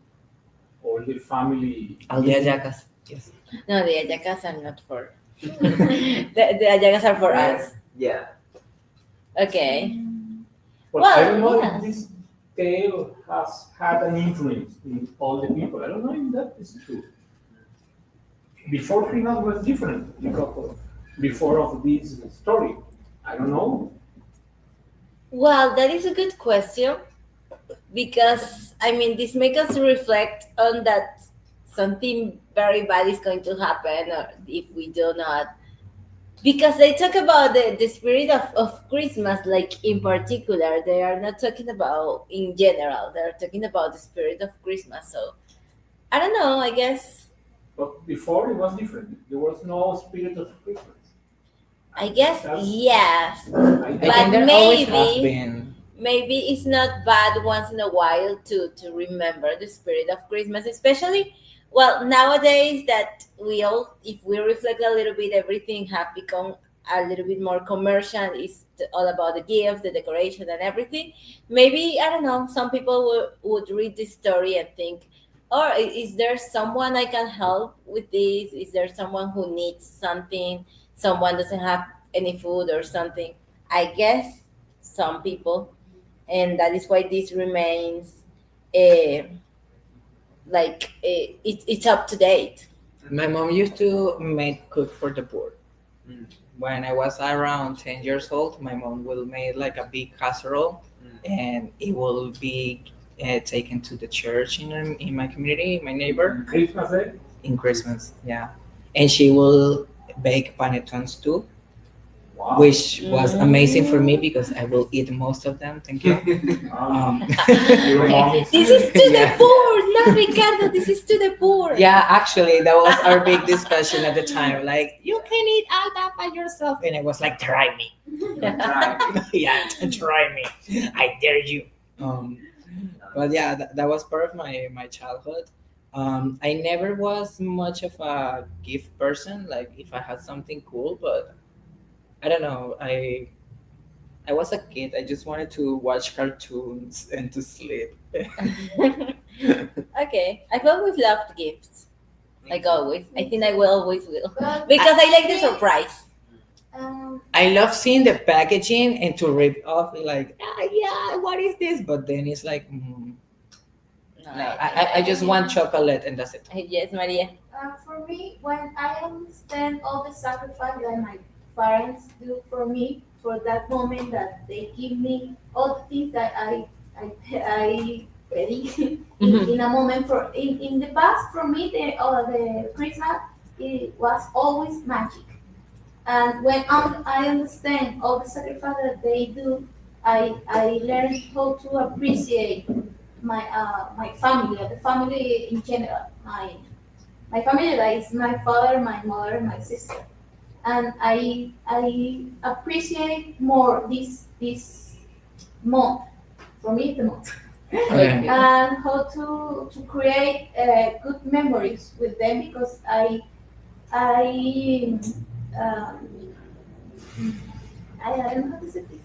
Speaker 9: all the family.
Speaker 3: All the ayacas. Yes.
Speaker 2: No, the ayacas are not for. the ayacas are for us.
Speaker 5: Yeah.
Speaker 2: Okay.
Speaker 9: But
Speaker 2: Well,
Speaker 9: I don't know
Speaker 2: yeah.
Speaker 9: if this tale has had an influence in all the people. I don't know if that is true. Before Christmas was different because before of this story. I don't know.
Speaker 2: Well, that is a good question because I mean this makes us reflect on that something very bad is going to happen or if we do not, because they talk about the spirit of Christmas, like in particular. They are not talking about in general, they're talking about the spirit of Christmas. So I don't know, I guess
Speaker 9: But before it was different. There was no spirit of Christmas.
Speaker 2: yes.
Speaker 3: I
Speaker 2: But
Speaker 3: think there always
Speaker 2: maybe-
Speaker 3: has been.
Speaker 2: Maybe it's not bad once in a while to remember the spirit of Christmas, especially well nowadays that we all, if we reflect a little bit, everything have become a little bit more commercial. It's all about the gifts, the decoration, and everything. Maybe I don't know. Some people would read this story and think, "Oh, is there someone I can help with this? Is there someone who needs something? Someone doesn't have any food or something?" I guess some people, and that is why this remains it's up to date.
Speaker 3: My mom used to make cook for the poor.
Speaker 5: Mm.
Speaker 3: When I was around 10 years old, my mom will make like a big casserole, and it will be taken to the church in my community, in my neighbor,
Speaker 9: Christmas Day?
Speaker 3: in Christmas. Yeah, and she will bake panetones too,
Speaker 9: Wow.
Speaker 3: which was amazing for me because I will eat most of them. Thank you.
Speaker 9: Your mom is-
Speaker 2: This is to the
Speaker 3: Yeah.
Speaker 2: poor, no, Ricardo. This is to the poor.
Speaker 3: Yeah, actually, that was our big discussion at the time. Like, you can eat all that by yourself, and I was like, try me. Yeah, try me. I dare you. But yeah, that was part of my childhood. I never was much of a gift person. Like, if I had something cool, but I don't know. I was a kid. I just wanted to watch cartoons and to sleep.
Speaker 2: Okay, I've always loved gifts. Like always, I think I will always will
Speaker 4: But
Speaker 2: because I like the surprise.
Speaker 3: I love seeing the packaging and to rip off like, yeah, what is this? But then it's like,
Speaker 2: No,
Speaker 3: I just want chocolate and that's it.
Speaker 2: Yes, Maria.
Speaker 4: For me, when I understand all the sacrifice that my parents do for me, for that moment that they give me all the things that I ready in a moment for in the past for me the Christmas it was always magic, and when I understand all the sacrifice that they do, I learn how to appreciate my family, the family in general, my family that is my father, my mother, and my sister, and I appreciate more this month. For me, the month.
Speaker 3: Okay.
Speaker 4: And how to create good memories with them because I don't know how to say this.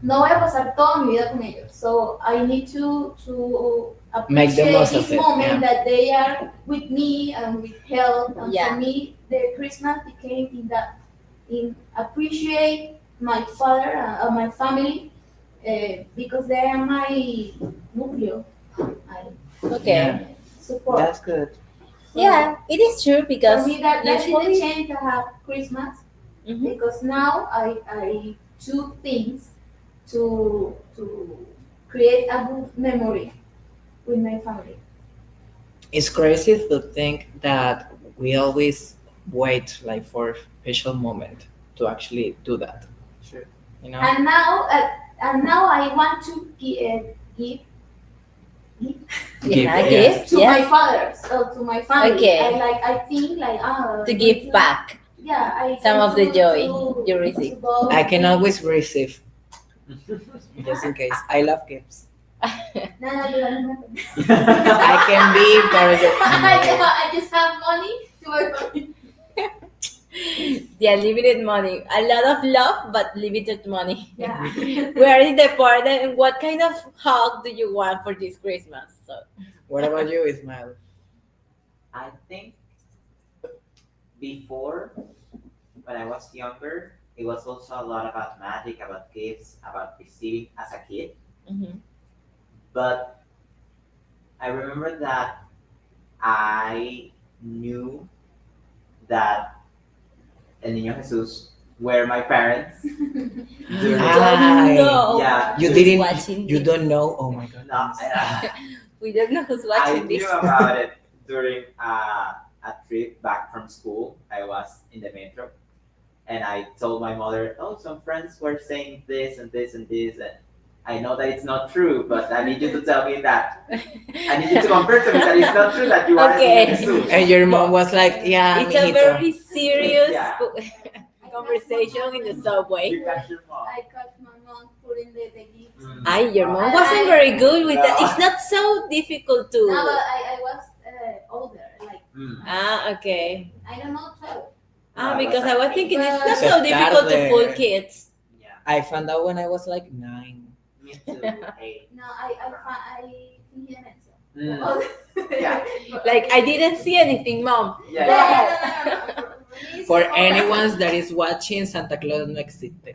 Speaker 4: No voy a pasar toda mi vida con ellos, so I need to
Speaker 3: Make the
Speaker 4: appreciate
Speaker 3: most of
Speaker 4: this
Speaker 3: it,
Speaker 4: moment
Speaker 3: yeah.
Speaker 4: that they are with me and with help. And
Speaker 2: Yeah.
Speaker 4: for me, the Christmas became in that in appreciate my father and my family because they are my núcleo.
Speaker 2: Okay.
Speaker 4: Support.
Speaker 3: That's good.
Speaker 4: So
Speaker 2: Yeah, it is true because
Speaker 4: for me that
Speaker 2: usually-
Speaker 4: didn't change to have Christmas because now I do things to create a good memory with my family.
Speaker 3: It's crazy to think that we always wait like for a special moment to actually do that.
Speaker 5: Sure.
Speaker 3: You know?
Speaker 4: And now I want to give
Speaker 2: Yeah,
Speaker 3: Yes.
Speaker 4: to my father, so to my family.
Speaker 2: Okay.
Speaker 4: I think
Speaker 2: to give back
Speaker 4: Yeah, I
Speaker 2: some
Speaker 4: tend
Speaker 2: of the
Speaker 4: to-
Speaker 2: joy
Speaker 4: to-
Speaker 2: you receive.
Speaker 4: to go-
Speaker 3: I can always receive, just in case. I love gifts.
Speaker 4: No, you don't remember.
Speaker 3: I can be part of the family.
Speaker 4: I just have money to work.
Speaker 2: Yeah, limited money. A lot of love, but limited money.
Speaker 4: Yeah.
Speaker 2: We are in the part that what kind of hug do you want for this Christmas? So
Speaker 3: What about you, Ismael?
Speaker 5: I think before, when I was younger, it was also a lot about magic, about gifts, about receiving as a kid. But I remember that I knew that El Niño Jesús were my parents. during-
Speaker 3: Hi.
Speaker 2: no.
Speaker 5: Yeah.
Speaker 3: You
Speaker 2: Who's
Speaker 3: didn't.
Speaker 2: watching
Speaker 3: You
Speaker 2: this?
Speaker 3: don't know. Oh my god.
Speaker 5: No,
Speaker 2: We don't know who's
Speaker 5: I
Speaker 2: watching
Speaker 5: knew
Speaker 2: this.
Speaker 5: about it during a trip back from school. I was in the metro, and I told my mother, "Oh, some friends were saying this and this and this, and I know that it's not true, but I need you to tell me that. I need you to confirm to me that it's not true that you are
Speaker 2: Okay.
Speaker 5: in Jesus."
Speaker 3: And your mom was like, "Yeah,
Speaker 2: It's a
Speaker 3: mijito."
Speaker 2: very serious
Speaker 5: Yeah.
Speaker 2: conversation in the subway.
Speaker 5: You got your mom.
Speaker 4: I caught my mom putting the gifts.
Speaker 2: Ay, your mom wasn't very good with that.
Speaker 5: No.
Speaker 2: It's not so difficult to.
Speaker 4: No, but I was older, like
Speaker 2: Okay.
Speaker 4: I don't know, 12.
Speaker 2: Because I was thinking it's not
Speaker 3: So
Speaker 2: so difficult to
Speaker 3: tarde.
Speaker 2: fool kids.
Speaker 5: Yeah,
Speaker 3: I found out when I was like 9.
Speaker 5: me too. Hey.
Speaker 4: No, I didn't answer.
Speaker 5: Mm.
Speaker 4: Oh.
Speaker 5: Yeah.
Speaker 2: Like I didn't see anything, mom.
Speaker 5: Yeah.
Speaker 4: No.
Speaker 3: For anyone that is watching, Santa Claus no existe.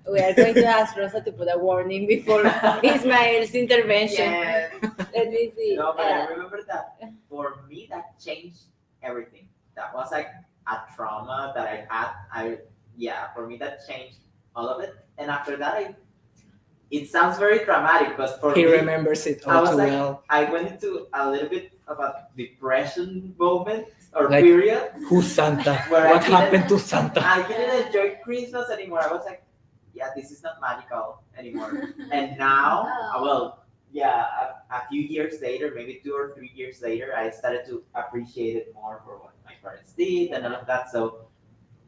Speaker 2: We are going to ask Rosa to put a warning before Ismael's intervention.
Speaker 5: Yes.
Speaker 2: Let me see.
Speaker 5: No, but I remember that for me that changed everything. That was like a trauma that I had. For me that changed all of it. And after that, it sounds very dramatic, but for
Speaker 3: He
Speaker 5: me,
Speaker 3: remembers it
Speaker 5: I
Speaker 3: all
Speaker 5: was
Speaker 3: too
Speaker 5: like,
Speaker 3: well.
Speaker 5: I went into a little bit of a depression moment or
Speaker 3: Like-
Speaker 5: period.
Speaker 3: Who's Santa?
Speaker 5: Where I
Speaker 3: What
Speaker 5: didn't-
Speaker 3: happened to Santa?
Speaker 5: I didn't enjoy Christmas anymore. I was like, yeah, this is not magical anymore. And now, a few years later, maybe 2 or 3 years later, I started to appreciate it more for what my parents did and all of that. So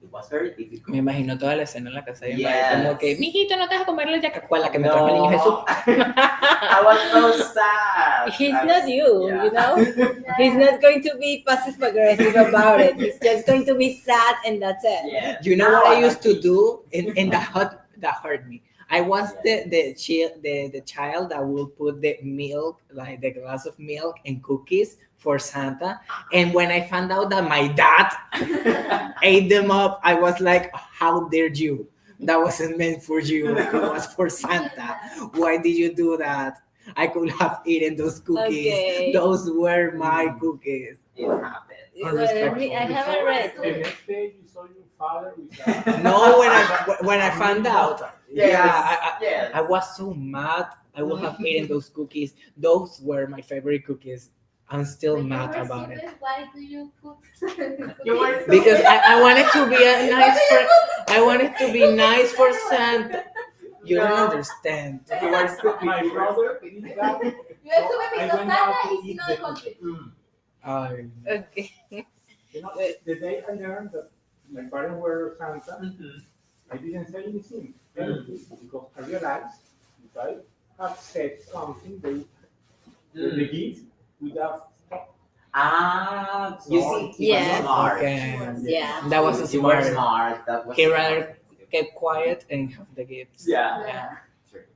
Speaker 5: it was very difficult.
Speaker 3: Me imagino toda la escena en la casa de mi
Speaker 5: Yes.
Speaker 3: madre, como que, mijito, no te vas a comer la yacacuela que me trajo el niño Jesús.
Speaker 5: I was so sad.
Speaker 2: He's
Speaker 5: I
Speaker 2: not
Speaker 5: was-
Speaker 2: you,
Speaker 5: yeah.
Speaker 2: you know? He's not going to be passive aggressive about it. He's just going to be sad and that's it.
Speaker 5: Yeah.
Speaker 3: You know
Speaker 5: Now
Speaker 3: what I
Speaker 5: I'm
Speaker 3: used to
Speaker 5: happy.
Speaker 3: do, and that hurt me. I was the child that will put the milk, like the glass of milk and cookies for Santa. And when I found out that my dad ate them up, I was like, how dare you? That wasn't meant for you. It was for Santa. Why did you do that? I could have eaten those cookies.
Speaker 2: Okay.
Speaker 3: Those were my cookies.
Speaker 5: It happened.
Speaker 2: Well, I haven't read.
Speaker 9: The next day you saw your father with a...
Speaker 3: No, when I found out,
Speaker 5: Yes.
Speaker 3: I was so mad. I would have eaten those cookies. Those were my favorite cookies. I'm still
Speaker 4: Like,
Speaker 3: mad
Speaker 4: you were
Speaker 3: about it.
Speaker 4: stupid, why do you put
Speaker 5: You were so-
Speaker 3: Because I wanted to be a nice for I wanted to be nice for Santa. You don't
Speaker 5: No.
Speaker 3: understand.
Speaker 5: You were stupid.
Speaker 9: My
Speaker 5: You were
Speaker 9: brother
Speaker 5: stupid.
Speaker 9: did that.
Speaker 4: You have to
Speaker 9: I
Speaker 4: because
Speaker 9: went out
Speaker 4: Santa
Speaker 9: to
Speaker 4: is
Speaker 9: eat
Speaker 4: not
Speaker 9: the
Speaker 4: a country.
Speaker 2: Okay.
Speaker 9: You know, the day I learned that my parents were Santa, I didn't say anything, because I realized if I have said something, the gift would have stopped.
Speaker 5: You see, he
Speaker 2: Yes.
Speaker 5: was smart.
Speaker 3: Okay.
Speaker 2: Yeah.
Speaker 3: That was a
Speaker 5: You were
Speaker 3: smart.
Speaker 5: smart. That was
Speaker 3: He
Speaker 5: smart.
Speaker 3: rather kept quiet and have the gifts.
Speaker 5: Yeah.
Speaker 3: Yeah.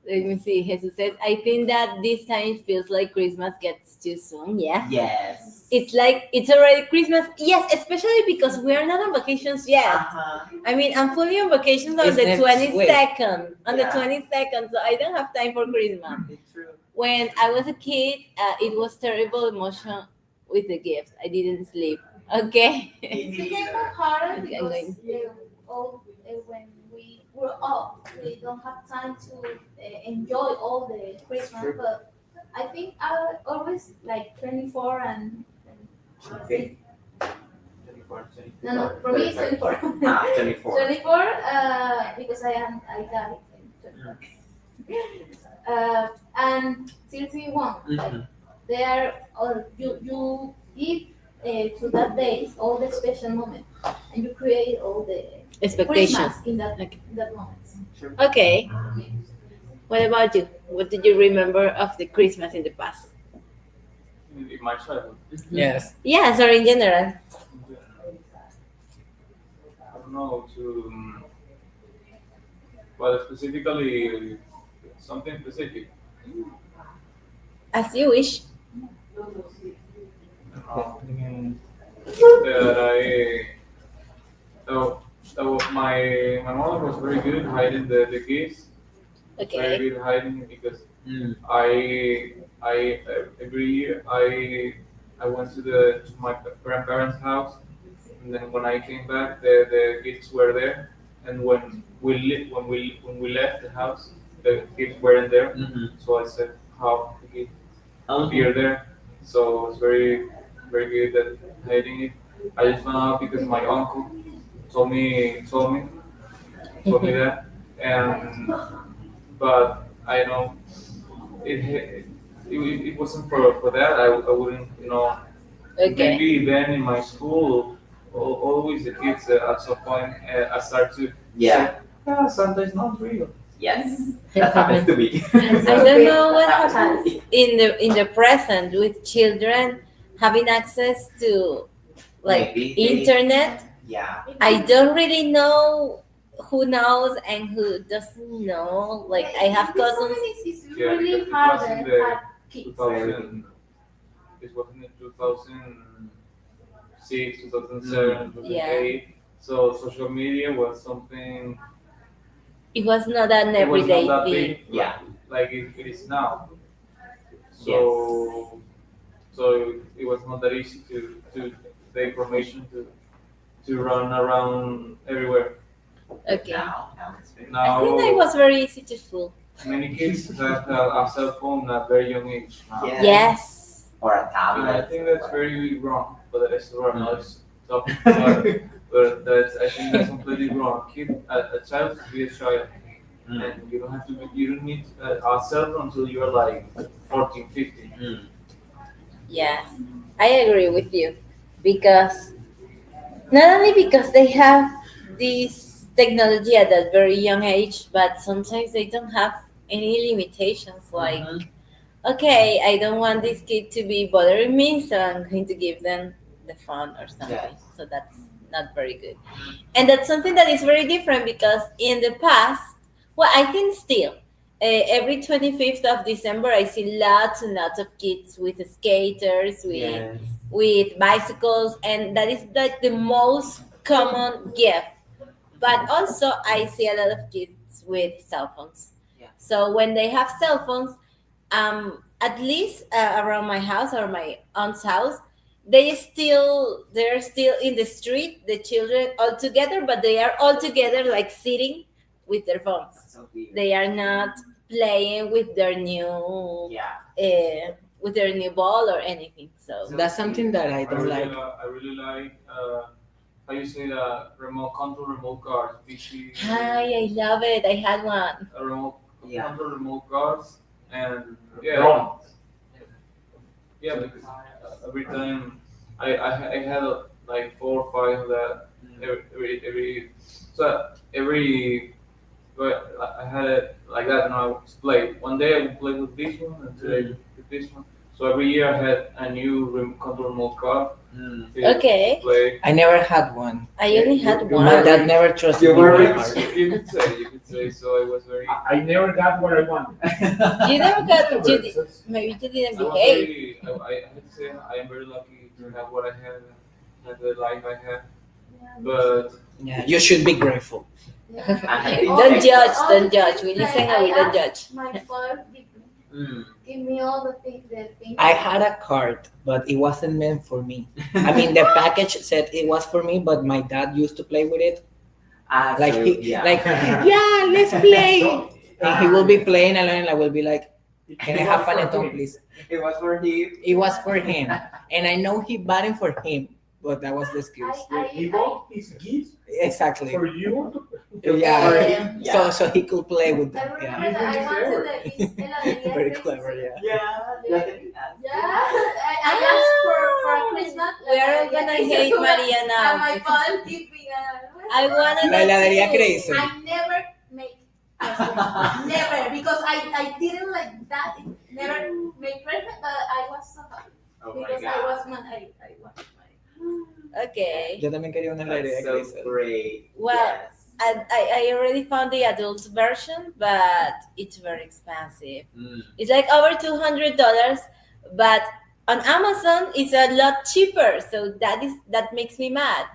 Speaker 2: Let me see. Jesus says, I think that this time it feels like Christmas gets too soon. Yeah.
Speaker 5: Yes.
Speaker 2: it's like it's already Christmas. Yes, especially because we are not on vacations yet. I mean, I'm fully on vacations on
Speaker 3: It's
Speaker 2: the
Speaker 3: next
Speaker 2: 22nd. On the
Speaker 5: Yeah.
Speaker 2: 22nd, so I don't have time for Christmas.
Speaker 5: It's true.
Speaker 2: When I was a kid, it was terrible emotion with the gift. I didn't sleep. Okay.
Speaker 4: It became more harder
Speaker 2: Okay,
Speaker 4: because
Speaker 2: going.
Speaker 4: when we grew up, we don't have time to enjoy all the Christmas.
Speaker 5: True.
Speaker 4: But I think I always like 24 and
Speaker 5: Okay.
Speaker 4: no, for me it's 24.
Speaker 5: 24.
Speaker 4: 24 because I got it in 24. And 31. Like, they are all you give to that day all the special moment, and you create all the
Speaker 2: Expectations.
Speaker 4: Christmas in that
Speaker 2: Okay.
Speaker 4: that moment.
Speaker 2: Okay. What about you? What did you remember of the Christmas in the past?
Speaker 9: In my childhood.
Speaker 3: Yes.
Speaker 2: Yes, or in general.
Speaker 9: I don't know but specifically something specific.
Speaker 2: As you wish.
Speaker 9: That my mother was very good hiding the gifts. Very
Speaker 2: Okay.
Speaker 9: good hiding because I every year I went to my grandparents' house, and then when I came back, the gifts were there, and when we left the house, the gifts weren't there. So I said, how the gift appear there? So it's very good at hiding it. I just found out because my uncle told me that, and but I know it wasn't for that. I wouldn't,
Speaker 2: Okay.
Speaker 9: Maybe then in my school, always the kids at some point I start to
Speaker 5: Yeah.
Speaker 9: say, Santa is not real.
Speaker 5: Yes. That happens to me.
Speaker 2: I don't know what happens in the present with children having access to like
Speaker 5: Maybe they-
Speaker 2: internet.
Speaker 5: Yeah.
Speaker 2: I don't really know who knows and who doesn't know. Like I have
Speaker 4: This
Speaker 2: cousins.
Speaker 4: moment is
Speaker 9: Yeah,
Speaker 4: really
Speaker 9: because it
Speaker 4: hard
Speaker 9: was in
Speaker 4: at
Speaker 9: the
Speaker 4: kids.
Speaker 9: 2000. It was in 2006, 2007, 2008. So social media was something.
Speaker 2: It was not an
Speaker 9: It was
Speaker 2: everyday
Speaker 9: not that
Speaker 2: thing.
Speaker 9: big,
Speaker 5: Yeah.
Speaker 9: like it is now. So it was not that easy to the information to run around everywhere.
Speaker 2: Okay.
Speaker 5: Now it's very
Speaker 2: I think that
Speaker 9: Now
Speaker 2: was very easy to fool.
Speaker 9: many kids have a cell phone at very young age now.
Speaker 5: Yeah.
Speaker 2: Yes.
Speaker 5: Or a
Speaker 9: And I
Speaker 5: tablet.
Speaker 9: think that's very wrong, but it's wrong. No, it's topic, but I think that's completely wrong. A child should be a child, and you don't need a cell phone until you're like 14, 15.
Speaker 2: Yes. I agree with you because not only because they have this technology at that very young age, but sometimes they don't have any limitations. Like, okay, I don't want this kid to be bothering me, so I'm going to give them the phone or something.
Speaker 5: Yes.
Speaker 2: So that's not very good. And that's something that is very different because in the past, well, I think still, every 25th of December, I see lots and lots of kids with skaters,
Speaker 5: Yes.
Speaker 2: with bicycles, and that is like the most common gift. But also, I see a lot of kids with cell phones.
Speaker 5: Yeah.
Speaker 2: So when they have cell phones, at least around my house or my aunt's house, they're still in the street, the children all together, but they are all together like sitting with their phones.
Speaker 5: That's so weird.
Speaker 2: They are not playing with their new
Speaker 5: Yeah.
Speaker 2: with their new ball or anything. So
Speaker 3: That's something that I don't like.
Speaker 9: I really like how you say remote cars, PC.
Speaker 2: hi, I love it. I had one.
Speaker 9: Remote cars, and Drones.
Speaker 2: Yeah.
Speaker 9: because every time I had like 4 or 5 of that every but I had it like that, and I would play. One day I would play with this one, and today with this one. So every year I had a new remote car to
Speaker 2: Okay.
Speaker 9: play.
Speaker 3: I never had one.
Speaker 2: I only had
Speaker 9: You
Speaker 2: one.
Speaker 3: My dad never trusted
Speaker 5: You
Speaker 3: me
Speaker 5: were
Speaker 3: with
Speaker 5: rich.
Speaker 3: cars.
Speaker 9: You could say. So I was very. I never got what I wanted.
Speaker 2: You never got. Maybe you didn't
Speaker 9: I was
Speaker 2: behave.
Speaker 9: I have to say I am very lucky
Speaker 10: to have what I have the life I have. But
Speaker 3: yeah, you should be grateful.
Speaker 2: Don't judge. We listen and we don't judge.
Speaker 4: My father give me all the things.
Speaker 3: I had a card, but it wasn't meant for me. I mean, the package said it was for me, but my dad used to play with it. Yeah, let's play. And he will be playing alone, and I will be like, can I have panettone, please?
Speaker 5: It was for him.
Speaker 3: It was for him, and I know he bought it for him, but that was the excuse.
Speaker 9: He bought his gifts
Speaker 3: Exactly.
Speaker 9: for you.
Speaker 3: Yeah.
Speaker 5: Yeah.
Speaker 3: So he could play with
Speaker 4: I
Speaker 3: them. Yeah.
Speaker 4: remember that I went to the heladería.
Speaker 3: Very clever. Yeah.
Speaker 4: I asked for a Christmas.
Speaker 2: We are all gonna hate Maria
Speaker 4: And
Speaker 2: now.
Speaker 4: my father keeping
Speaker 2: I wanna
Speaker 3: La heladería
Speaker 2: know
Speaker 3: crazy.
Speaker 4: I never make never, because I didn't like that. Never make present, but I was so happy because I was married.
Speaker 2: Okay.
Speaker 3: Yo también quería una heladería
Speaker 5: That's
Speaker 3: crazy.
Speaker 5: so great.
Speaker 2: Well,
Speaker 5: Yes.
Speaker 2: I already found the adult version, but it's very expensive. It's like over $200, but on Amazon it's a lot cheaper. So that makes me mad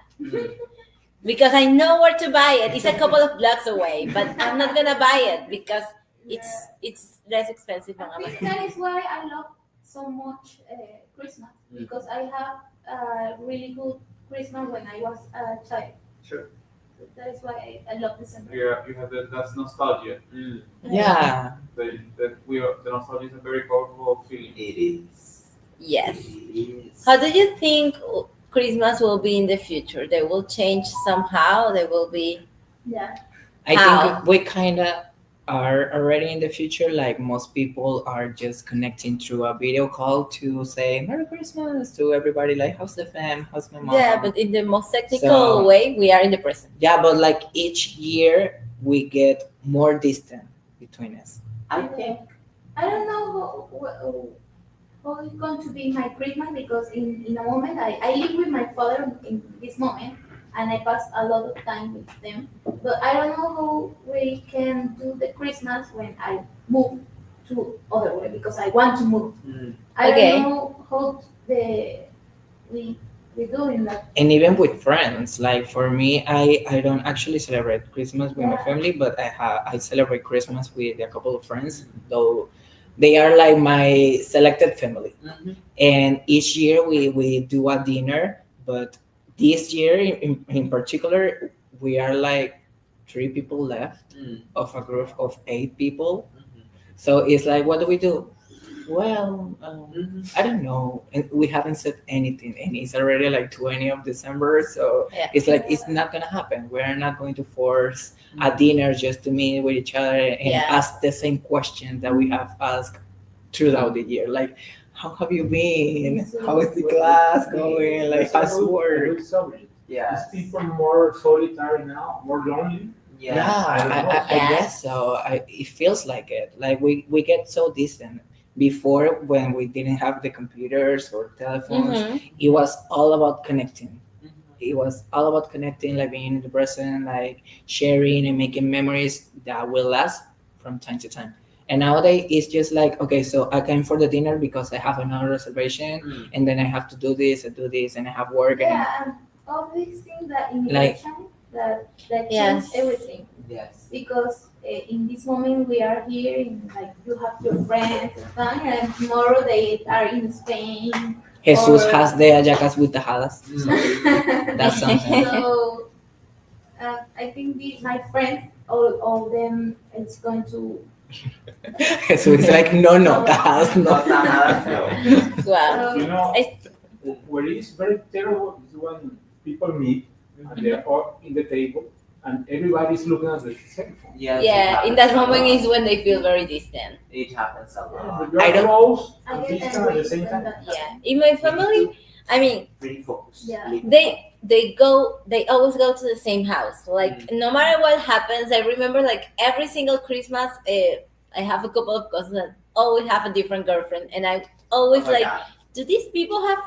Speaker 2: because I know where to buy it. It's a couple of blocks away, but I'm not gonna buy it because it's less expensive on
Speaker 4: I think
Speaker 2: Amazon.
Speaker 4: that is why I love so much Christmas, because I have a really good Christmas when I was a child.
Speaker 5: Sure.
Speaker 4: That is why I love December.
Speaker 10: yeah, you have that's nostalgia.
Speaker 3: Yeah.
Speaker 10: The nostalgia is a very powerful feeling.
Speaker 5: It is.
Speaker 2: Yes.
Speaker 5: It is.
Speaker 2: How do you think Christmas will be in the future? They will change somehow. They will be.
Speaker 4: Yeah.
Speaker 3: I
Speaker 2: How?
Speaker 3: think we kind of are already in the future. Like most people are just connecting through a video call to say Merry Christmas to everybody. Like, how's the fam? How's my mom?
Speaker 2: Yeah, but in the most technical
Speaker 3: So-
Speaker 2: way, we are in the present.
Speaker 3: Yeah, but like each year we get more distant between us.
Speaker 5: I think.
Speaker 4: I don't know how it's going to be my Christmas, because in a moment I live with my father in this moment, and I pass a lot of time with them. But I don't know how we can do the Christmas when I move to other way, because I want to move. I
Speaker 2: Okay.
Speaker 4: don't know how we do in that.
Speaker 3: And even with friends, like for me, I don't actually celebrate Christmas with my
Speaker 4: Yeah.
Speaker 3: family, but I celebrate Christmas with a couple of friends, though they are like my selected family. And each year we do a dinner, but this year in particular, we are like 3 people left of a group of 8 people. So it's like, what do we do? Well, I don't know. And we haven't said anything, and it's already like 20th of December. So
Speaker 2: Yeah.
Speaker 3: it's like, it's not going to happen. We're not going to force a dinner just to meet with each other and
Speaker 2: Yeah.
Speaker 3: ask the same questions that we have asked throughout the year. Like, how have you been? How is the class going? Like, how's
Speaker 9: a
Speaker 3: work?
Speaker 9: good subject.
Speaker 5: Yes.
Speaker 9: Is people more solitary now, more lonely?
Speaker 3: Yeah,
Speaker 9: I
Speaker 3: I guess so. It feels like it. Like we get so distant. Before, when we didn't have the computers or telephones, it was all about connecting. It was all about connecting, like being in the present, like sharing and making memories that will last from time to time. And nowadays, it's just like, okay, so I came for the dinner because I have another reservation, and then I have to do this, and I have work. And
Speaker 4: Yeah, and all these things that immigration that change
Speaker 2: Yes.
Speaker 4: everything.
Speaker 5: Yes.
Speaker 4: Because in this moment we are here, and like you have your friends and fun, and tomorrow they are in Spain.
Speaker 3: Jesus
Speaker 4: Or-
Speaker 3: has the hallacas with the hadas. That's something.
Speaker 4: So I think my friends, all them, it's going to.
Speaker 3: So it's like, no, tajadas, no.
Speaker 5: Not that, no.
Speaker 2: Wow.
Speaker 9: You know,
Speaker 2: I-
Speaker 9: what is very terrible is when people meet and they're all in the table and everybody's looking at the cell phone.
Speaker 5: Yes,
Speaker 2: Yeah, in that moment is when they feel very distant.
Speaker 5: It happens a lot.
Speaker 9: But you're
Speaker 3: I don't-
Speaker 9: close
Speaker 4: I
Speaker 9: and
Speaker 4: get
Speaker 9: distant at the
Speaker 4: angry
Speaker 9: same
Speaker 4: when
Speaker 9: time.
Speaker 4: that
Speaker 2: Yeah, in my family, I mean,
Speaker 5: Pretty focused.
Speaker 4: Yeah.
Speaker 2: they always go to the same house. Like no matter what happens, I remember like every single Christmas, I have a couple of cousins that always have a different girlfriend, and I always
Speaker 5: Oh my
Speaker 2: like,
Speaker 5: God.
Speaker 2: do these people have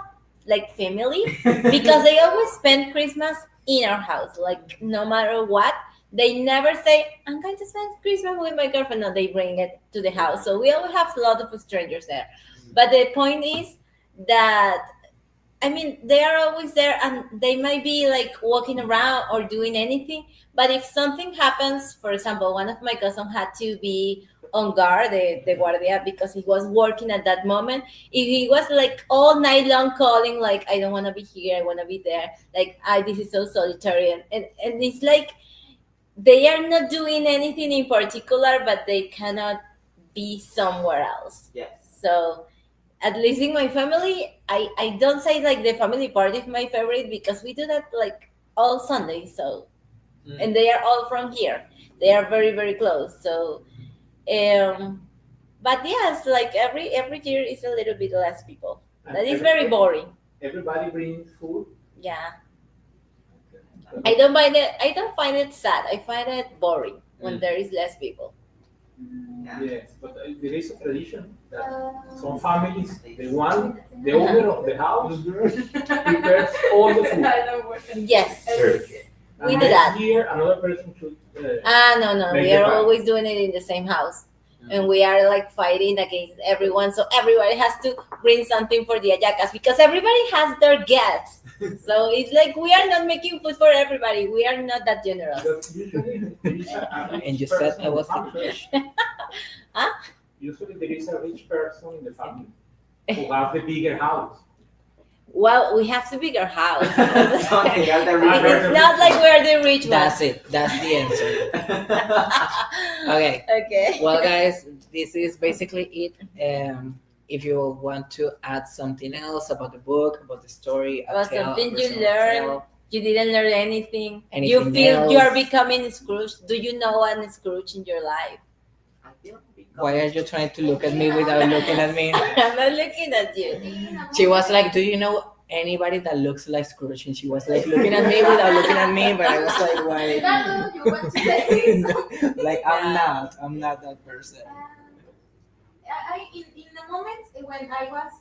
Speaker 2: like family? Because they always spend Christmas in our house. Like no matter what, they never say, I'm going to spend Christmas with my girlfriend. No, they bring it to the house. So we always have a lot of strangers there. But the point is that I mean, they are always there, and they might be like walking around or doing anything. But if something happens, for example, one of my cousins had to be on guard, the guardia, because he was working at that moment. If he was like all night long calling, like, I don't want to be here, I want to be there, like, this is so solitary. And it's like they are not doing anything in particular, but they cannot be somewhere else.
Speaker 5: Yes.
Speaker 2: So at least in my family, I don't say like the family party is my favorite, because we do that like all Sunday. So, and they are all from here. They are very, very close. So, but yes, like every year is a little bit less people. That is very boring.
Speaker 9: Everybody brings food.
Speaker 2: Yeah. I don't find it sad. I find it boring when there is less people.
Speaker 9: Yes, but there is a tradition that some families, the owner of the house, prepares all the food.
Speaker 2: Yes,
Speaker 9: And
Speaker 2: we do that.
Speaker 9: next year, another person should.
Speaker 2: No,
Speaker 9: make
Speaker 2: we
Speaker 9: the
Speaker 2: are
Speaker 9: pie.
Speaker 2: always doing it in the same house. And we are like fighting against everyone. So everybody has to bring something for the ayacas, because everybody has their guests. So it's like we are not making food for everybody. We are not that generous.
Speaker 9: But usually there is a rich
Speaker 3: And you said I
Speaker 9: person
Speaker 3: was
Speaker 9: in the
Speaker 3: rich.
Speaker 2: Huh?
Speaker 9: Usually there is a rich person in the family who have the bigger house.
Speaker 2: Well, we have to bigger house.
Speaker 5: Something else that
Speaker 2: It's not like we're the rich
Speaker 3: That's
Speaker 2: ones.
Speaker 3: it. That's the answer. Okay.
Speaker 2: Okay.
Speaker 3: Well, guys, this is basically it. If you want to add something else about the book, about the story,
Speaker 2: About
Speaker 3: tell,
Speaker 2: something you
Speaker 3: personal
Speaker 2: learned,
Speaker 3: tale,
Speaker 2: you didn't learn anything. You
Speaker 3: Anything
Speaker 2: feel you are
Speaker 3: else?
Speaker 2: becoming Scrooge. Do you know an Scrooge in your life?
Speaker 3: why are you trying to look at me without looking at me?
Speaker 2: I'm not looking at you.
Speaker 3: She was like, do you know anybody that looks like Scrooge? And she was like looking at me without looking at me, but I was like, why?
Speaker 4: Ricardo, you want to say something?
Speaker 3: Like, I'm not that person.
Speaker 4: In the moment when I was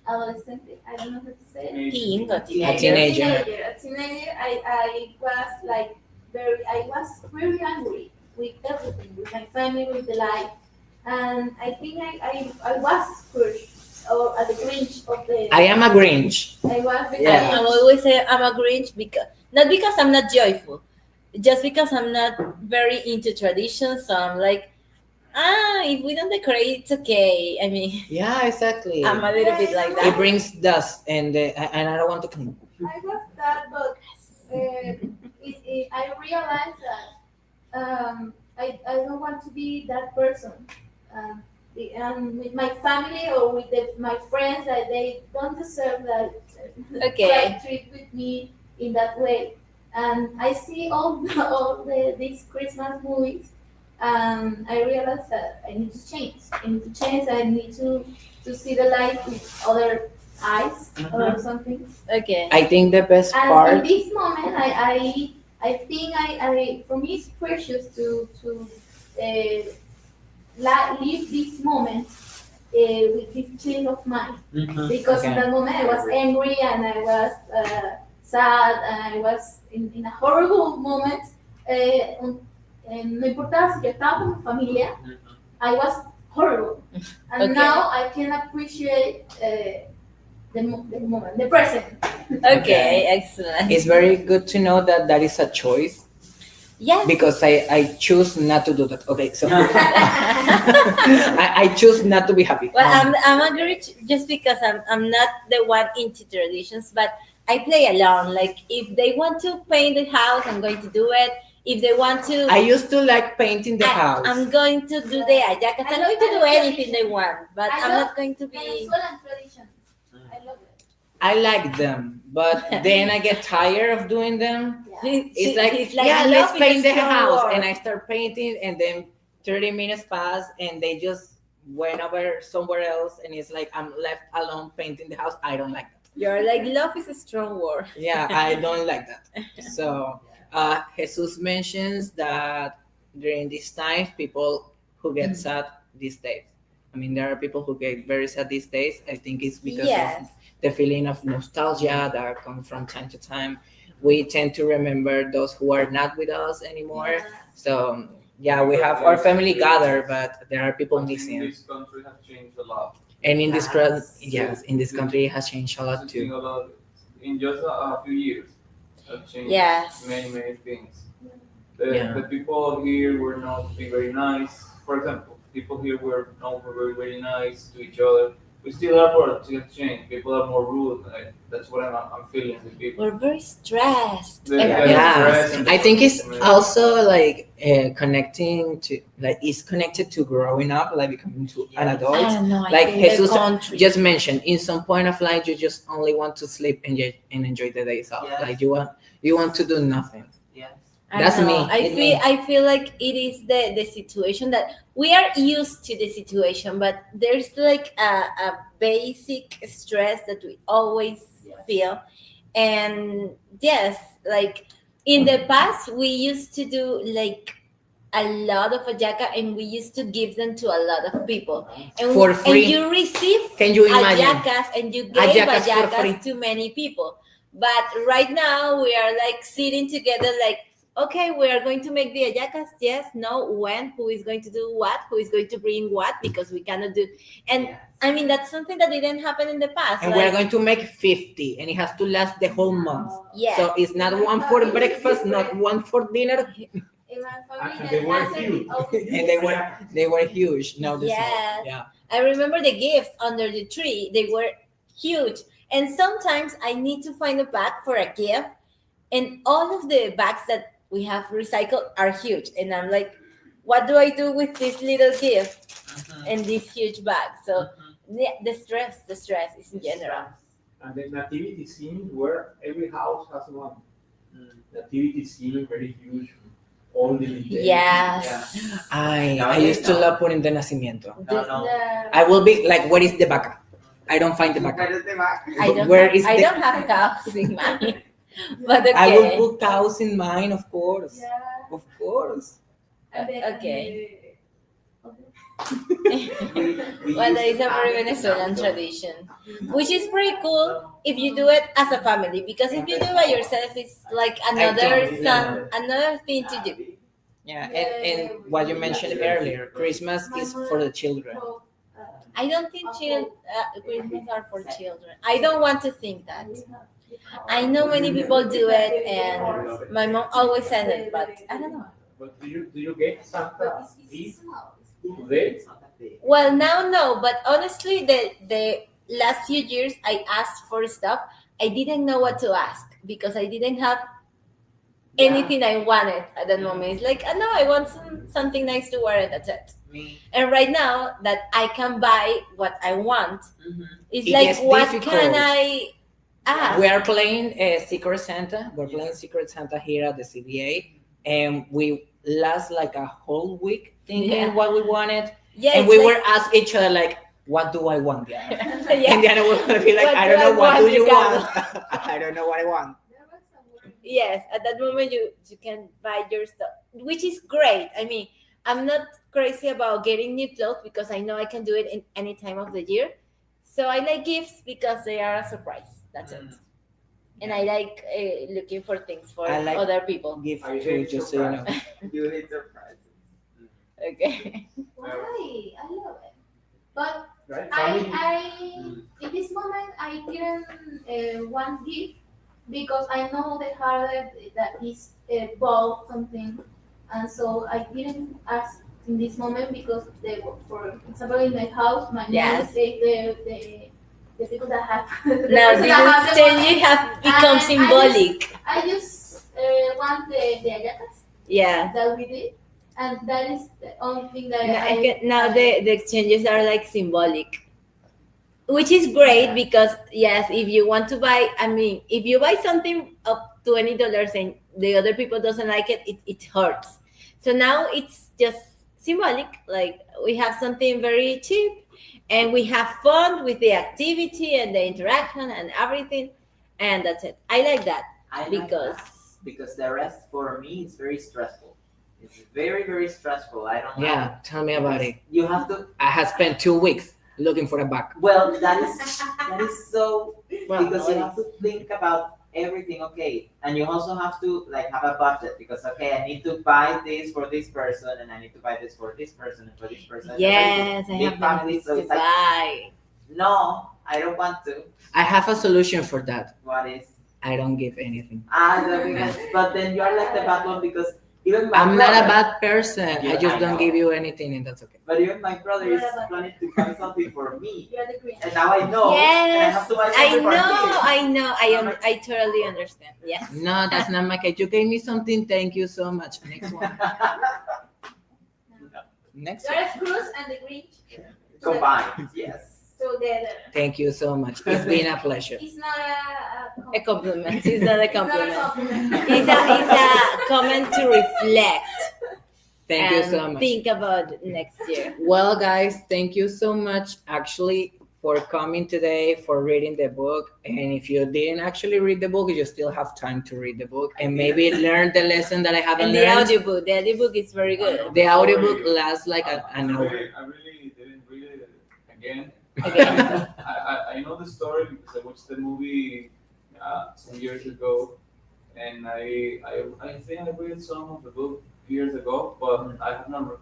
Speaker 4: adolescent, I don't know how to say it.
Speaker 2: Teen or
Speaker 3: A
Speaker 2: teenager.
Speaker 3: teenager.
Speaker 4: A teenager, I was like I was very angry with everything, with my family, with the life, and I think I was Scrooge or the Grinch of the.
Speaker 3: I am a Grinch.
Speaker 4: I was the
Speaker 3: Yeah.
Speaker 2: I
Speaker 4: Grinch.
Speaker 2: always say I'm a Grinch, because not because I'm not joyful, just because I'm not very into traditions. So I'm like, if we don't decorate, it's okay. I mean,
Speaker 3: Yeah, exactly.
Speaker 2: I'm a little bit like
Speaker 3: It
Speaker 2: that.
Speaker 3: brings dust, and I don't want to clean.
Speaker 4: I was that, but I realized that I don't want to be that person. With my family or with my friends, that they don't deserve that
Speaker 2: Okay.
Speaker 4: treat with me in that way. And I see all these Christmas movies, and I realized that I need to change. I need to see the light with other eyes or something.
Speaker 2: Okay.
Speaker 3: I think the best
Speaker 4: And in
Speaker 3: part.
Speaker 4: this moment, I think for me it's precious to live this moment with this change of mind, because in
Speaker 3: Okay.
Speaker 4: that moment I was angry and I was sad and I was in a horrible moment. No importaba si yo estaba con mi familia, I was horrible, and
Speaker 2: Okay.
Speaker 4: now I can appreciate the moment, the present.
Speaker 2: Okay. Excellent.
Speaker 3: It's very good to know that is a choice,
Speaker 2: Yes.
Speaker 3: because I choose not to do that. Okay, so I choose not to be happy.
Speaker 2: Well, I'm a Grinch just because I'm not the one into traditions, but I play along. Like if they want to paint the house, I'm going to do it. If they want to,
Speaker 3: I used to like painting the house.
Speaker 2: I'm going to do the ayacas. I'm going to do anything they want, but I'm not going to be.
Speaker 4: Venezuelan tradition. I love it.
Speaker 3: I like them, but then I get tired of doing them. It's like,
Speaker 2: He's
Speaker 3: yeah,
Speaker 2: love
Speaker 3: let's
Speaker 2: is
Speaker 3: paint the
Speaker 2: strong
Speaker 3: house,
Speaker 2: word.
Speaker 3: and I start painting, and then 30 minutes pass, and they just went over somewhere else, and it's like I'm left alone painting the house. I don't like that.
Speaker 2: You're like, love is a strong word.
Speaker 3: Yeah, I don't like that. So Jesus mentions that during these times, people who get sad these days. I mean, there are people who get very sad these days. I think it's because
Speaker 2: Yes.
Speaker 3: of the feeling of nostalgia that comes from time to time. We tend to remember those who are not with us anymore. So yeah, we have our family gathered, but there are people
Speaker 10: I think
Speaker 3: missing.
Speaker 10: this country has changed a lot.
Speaker 3: And in in this country, it has changed a lot
Speaker 10: It's changing
Speaker 3: too.
Speaker 10: a lot. In just a few years, have changed
Speaker 2: Yes.
Speaker 10: many things.
Speaker 3: Yeah.
Speaker 10: The people here were not being very nice. For example, people here were not very nice to each other. We still are, but things change. People are more rude. That's what I'm feeling with people.
Speaker 2: We're very stressed.
Speaker 10: The-
Speaker 2: Everybody-
Speaker 3: Yeah,
Speaker 10: stress and the
Speaker 3: I think it's
Speaker 10: commitment.
Speaker 3: also like connecting to it's connected to growing up, like becoming an
Speaker 2: I
Speaker 3: adult.
Speaker 2: don't know. I
Speaker 3: Like
Speaker 2: think the
Speaker 3: Jesus
Speaker 2: country.
Speaker 3: just mentioned, in some point of life, you just only want to sleep and enjoy the days off.
Speaker 5: Yes.
Speaker 3: Like you want to do nothing.
Speaker 5: Yes.
Speaker 2: I
Speaker 3: That's
Speaker 2: don't know.
Speaker 3: me.
Speaker 2: I
Speaker 3: It's
Speaker 2: feel
Speaker 3: me.
Speaker 2: I feel like it is the situation that we are used to the situation, but there's like a basic stress that we always feel. And yes, like in the past we used to do like a lot of ayaka and we used to give them to a lot of people. And
Speaker 3: For free.
Speaker 2: And you receive
Speaker 3: Can you imagine?
Speaker 2: ayakas and you gave
Speaker 3: Ayacas for free.
Speaker 2: ayakas to many people. But right now we are like sitting together like, okay, we are going to make the ayacas. Yes, no, when, who is going to do what, who is going to bring what, because we cannot do. And
Speaker 5: Yes.
Speaker 2: I mean, that's something that didn't happen in the past.
Speaker 3: And we're going to make 50, and it has to last the whole month.
Speaker 2: Yeah.
Speaker 3: So it's not one for breakfast, not one for dinner,
Speaker 4: In my family,
Speaker 9: And they were
Speaker 4: that's
Speaker 9: huge.
Speaker 3: and they were huge. No, this
Speaker 2: Yes.
Speaker 3: yeah.
Speaker 2: I remember the gifts under the tree. They were huge. And sometimes I need to find a bag for a gift. And all of the bags that we have recycled are huge. And I'm like, what do I do with this little gift and this huge bag? So the stress is in general.
Speaker 9: And the nativity scene where every house has one. Nativity scene, very huge. All the details.
Speaker 2: Yes.
Speaker 3: I used to love putting the nacimiento.
Speaker 5: No.
Speaker 3: I will be like, where is the vaca? I don't find the vaca.
Speaker 5: Where is the back?
Speaker 2: I don't have cows in mine. But okay.
Speaker 3: I will put cows in mine, of course.
Speaker 4: Yeah.
Speaker 3: Of course.
Speaker 4: And then,
Speaker 2: Okay.
Speaker 5: We
Speaker 2: Well, that
Speaker 5: used
Speaker 2: is a
Speaker 5: to have
Speaker 2: very
Speaker 5: it in
Speaker 2: Venezuelan
Speaker 5: Amazon.
Speaker 2: tradition, which is pretty cool if you do it as a family. Because if you do it by yourself, it's like another thing to do.
Speaker 3: Yeah, and what you mentioned earlier, Christmas is for the children.
Speaker 2: I don't think Christmas are for children. I don't want to think that. I know many people do it, and my mom always says it, but I don't know.
Speaker 9: But do you get Santa gift today?
Speaker 2: Well, now no, but honestly, the last few years I asked for stuff. I didn't know what to ask because I didn't have anything I wanted at that moment. It's like, no, I want something nice to wear, and that's it.
Speaker 5: Me.
Speaker 2: And right now that I can buy what I want, it's
Speaker 3: It
Speaker 2: like,
Speaker 3: is
Speaker 2: what
Speaker 3: difficult.
Speaker 2: can I ask?
Speaker 3: We are playing Secret Santa. We're playing Secret Santa here at the CBA, and we last like a whole week thinking what we wanted,
Speaker 2: Yeah,
Speaker 3: and
Speaker 2: it's
Speaker 3: we
Speaker 2: like-
Speaker 3: were ask each other like, "What do I want?" Yeah.
Speaker 2: Yeah.
Speaker 3: And then we're gonna be like,
Speaker 2: What
Speaker 3: "I
Speaker 2: do
Speaker 3: don't know.
Speaker 2: I
Speaker 3: What
Speaker 2: want,
Speaker 3: do you
Speaker 2: Ricardo?"
Speaker 3: want? I don't know what I want."
Speaker 2: Yes, at that moment you can buy your stuff, which is great. I mean, I'm not crazy about getting new clothes because I know I can do it in any time of the year. So I like gifts because they are a surprise. That's it. And I like looking for things for
Speaker 3: I like
Speaker 2: other people.
Speaker 3: Gift
Speaker 9: I
Speaker 3: too,
Speaker 9: hate
Speaker 3: just so you know.
Speaker 5: You hate surprises.
Speaker 2: Okay.
Speaker 4: Why? I love it. But
Speaker 9: Right?
Speaker 4: in this moment, I didn't want gift because I know the harder that is bought something, and so I didn't ask in this moment because for example, in my house, my
Speaker 2: Yes.
Speaker 4: mom say the people that have the
Speaker 2: Now
Speaker 4: person
Speaker 2: this
Speaker 4: that have the money,
Speaker 2: exchange have become
Speaker 4: and
Speaker 2: symbolic.
Speaker 4: I just want the ayacas
Speaker 2: Yeah.
Speaker 4: that we did, and that is the only thing that
Speaker 2: Now the exchanges are like symbolic, which is great because yes, if you want to buy, I mean, if you buy something of $20 and the other people doesn't like it, it hurts. So now it's just symbolic. Like we have something very cheap, and we have fun with the activity and the interaction and everything, and that's it. I like that
Speaker 5: I like
Speaker 2: because
Speaker 5: that, because the rest for me is very stressful. It's very stressful. I don't
Speaker 3: Yeah,
Speaker 5: know.
Speaker 3: tell me about it.
Speaker 5: You have to.
Speaker 3: I have spent 2 weeks looking for a bag.
Speaker 5: Well, that is so
Speaker 3: Well,
Speaker 5: because you have to think about everything. Okay, and you also have to like have a budget because okay, I need to buy this for this person, and I need to buy this for this person and for this person.
Speaker 2: yes, I
Speaker 5: Big
Speaker 2: have
Speaker 5: family,
Speaker 2: things
Speaker 5: so
Speaker 2: to
Speaker 5: it's like
Speaker 2: buy.
Speaker 5: No, I don't want to.
Speaker 3: I have a solution for that.
Speaker 5: What is?
Speaker 3: I don't give anything.
Speaker 5: But then you are like the bad one because even my
Speaker 3: I'm
Speaker 5: brother,
Speaker 3: not a bad person.
Speaker 5: Yeah,
Speaker 3: I just
Speaker 5: I
Speaker 3: don't
Speaker 5: know.
Speaker 3: give you anything, and that's okay.
Speaker 5: But even my brother
Speaker 4: You're
Speaker 5: is
Speaker 4: a bad
Speaker 5: planning to buy something for me,
Speaker 4: You're the Grinch.
Speaker 5: and now I know, and I
Speaker 2: Yes,
Speaker 5: have to buy
Speaker 2: I
Speaker 5: something for him.
Speaker 2: know. I totally understand. Yes.
Speaker 3: No, that's not my case. You gave me something. Thank you so much. Next one. Next
Speaker 4: You're
Speaker 3: one.
Speaker 4: a Scrooge and the Grinch
Speaker 5: Combined, yes.
Speaker 4: together.
Speaker 3: Thank you so much. It's been a pleasure.
Speaker 4: It's not
Speaker 2: A compliment. It's not a
Speaker 4: It's not a
Speaker 2: compliment.
Speaker 4: compliment.
Speaker 2: It's a comment to reflect.
Speaker 3: Thank you
Speaker 2: and
Speaker 3: so much.
Speaker 2: Think about next year.
Speaker 3: Well, guys, thank you so much actually for coming today, for reading the book. And if you didn't actually read the book, you still have time to read the book and maybe learn the lesson that I haven't
Speaker 2: And the
Speaker 3: learned.
Speaker 2: audiobook is very good.
Speaker 3: The audiobook lasts like an hour.
Speaker 10: I really didn't read it again.
Speaker 2: Again.
Speaker 10: I know the story because I watched the movie some years ago, and I think I read some of the book years ago, but I have not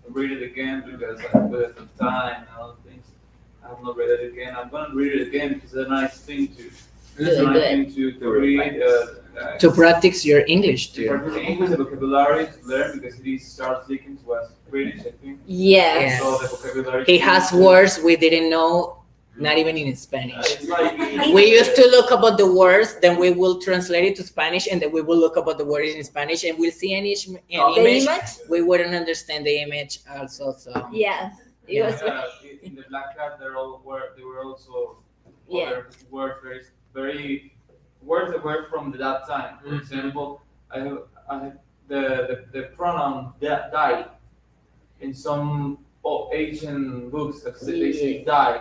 Speaker 10: read it again because of time and other things. I have not read it again. I'm gonna read it again because it's a nice thing to. It's a nice thing to read.
Speaker 3: To practice your English
Speaker 10: To
Speaker 3: too.
Speaker 10: practice English, the vocabulary to learn because it is Charles Dickens was British, I think.
Speaker 2: Yes.
Speaker 10: So the vocabulary.
Speaker 3: He has words we didn't know, not even in Spanish.
Speaker 10: It's like
Speaker 3: We used to look about the words, then we will translate it to Spanish, and then we will look about the word in Spanish, and we'll see an
Speaker 2: The
Speaker 3: image.
Speaker 2: image?
Speaker 3: We wouldn't understand the image also. So
Speaker 2: Yes. It was.
Speaker 10: in the Black Card, they were also
Speaker 2: Yeah.
Speaker 10: other words very words that were from that time. For example, I have the pronoun die in some Asian books. They say die,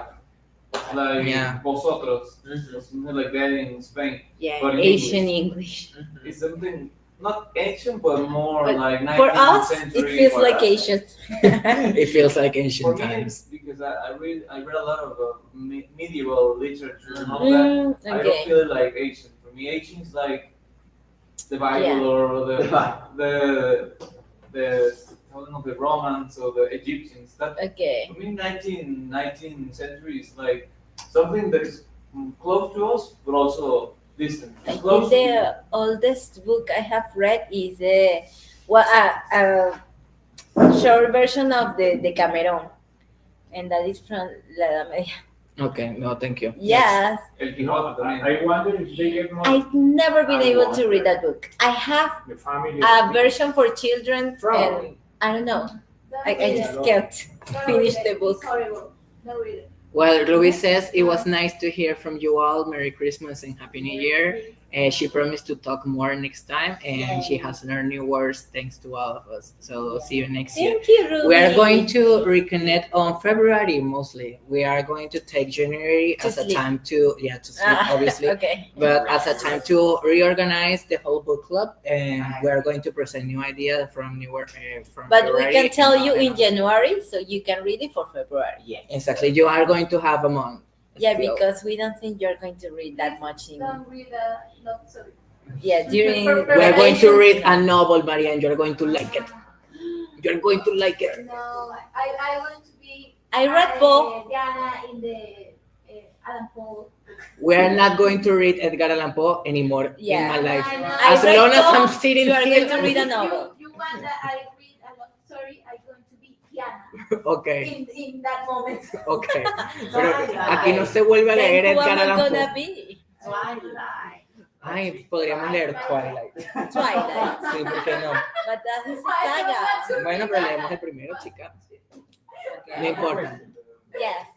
Speaker 10: like
Speaker 3: Yeah.
Speaker 10: vosotros, or something like that in Spain.
Speaker 2: Yeah.
Speaker 10: But in
Speaker 2: Asian English.
Speaker 10: It's something not ancient, but more
Speaker 2: But
Speaker 10: like 19th
Speaker 2: For us,
Speaker 10: century.
Speaker 2: it feels like
Speaker 10: whatever.
Speaker 2: Asian.
Speaker 3: it feels like
Speaker 10: For
Speaker 3: ancient
Speaker 10: me,
Speaker 3: times.
Speaker 10: because I read a lot of medieval literature and all that. I don't
Speaker 2: Okay.
Speaker 10: feel it like Asian. For me, Asian is like the Bible
Speaker 2: Yeah.
Speaker 10: or the I don't know, the Romans or the Egyptians. That
Speaker 2: Okay.
Speaker 10: for me, 19th century is like something that is close to us, but also distant.
Speaker 2: I
Speaker 10: It's close
Speaker 2: think the oldest book I have read is a short version of the Decameron, and that is from La Edad Media.
Speaker 3: Okay, no, thank you.
Speaker 2: Yes,
Speaker 10: El Quijote también.
Speaker 9: I wonder if they get more
Speaker 2: I've never been
Speaker 5: I
Speaker 2: able to
Speaker 5: wonder.
Speaker 2: read that book. I have
Speaker 9: the family.
Speaker 2: a version for children,
Speaker 9: Probably.
Speaker 2: and I don't know.
Speaker 4: Don't
Speaker 2: I
Speaker 4: read
Speaker 2: just
Speaker 4: it.
Speaker 2: can't
Speaker 4: Don't
Speaker 2: finish
Speaker 4: read
Speaker 2: the
Speaker 4: it.
Speaker 2: book.
Speaker 4: It's horrible. Don't read it.
Speaker 3: Well, Ruby says it was nice to hear from you all. Merry Christmas and Happy New Year. She promised to talk more next time, and she has learned new words thanks to all of us. So see you next year.
Speaker 2: Thank you, Ruby.
Speaker 3: We are going to reconnect on February mostly. We are going to take January
Speaker 2: To
Speaker 3: as a
Speaker 2: sleep.
Speaker 3: time to sleep, obviously.
Speaker 2: Okay.
Speaker 3: But as a time to reorganize the whole book club, and we are going to present new ideas from from
Speaker 2: But we
Speaker 3: February.
Speaker 2: can tell you in January, so you can read it for February.
Speaker 5: Yes.
Speaker 3: Exactly, you are going to have a month.
Speaker 2: Yeah,
Speaker 3: still.
Speaker 2: because we don't think you're going to read that much in.
Speaker 4: Don't read not sorry.
Speaker 2: Yeah, during.
Speaker 3: We are going to
Speaker 2: vacations.
Speaker 3: read a novel, Maria, and you're going to like it. You're going to like it.
Speaker 4: No, I want to be.
Speaker 2: I read Poe.
Speaker 4: Diana in the Alan Poe.
Speaker 3: We are not going to read Edgar Allan Poe anymore
Speaker 2: Yeah.
Speaker 3: in my life.
Speaker 4: I know.
Speaker 3: As
Speaker 2: I read
Speaker 3: long as
Speaker 2: Poe,
Speaker 3: I'm sitting
Speaker 2: you are
Speaker 3: here.
Speaker 2: going to read a novel.
Speaker 4: You want that I read a lot. Sorry, I'm going to be Diana
Speaker 3: Okay,
Speaker 4: in that moment.
Speaker 3: okay. Pero aquí no se vuelve a leer
Speaker 2: Then who
Speaker 3: Edgar
Speaker 2: am I
Speaker 3: Allan
Speaker 2: gonna
Speaker 3: Poe.
Speaker 2: be?
Speaker 5: Twilight.
Speaker 3: Ay, podríamos leer Twilight.
Speaker 2: Twilight.
Speaker 3: Sí, ¿por qué no?
Speaker 2: But that is a
Speaker 4: I don't
Speaker 2: saga.
Speaker 4: want to
Speaker 3: Bueno,
Speaker 4: read
Speaker 3: pero
Speaker 4: that.
Speaker 3: leemos el primero, chica. No
Speaker 2: Okay.
Speaker 3: importa.
Speaker 2: Yes.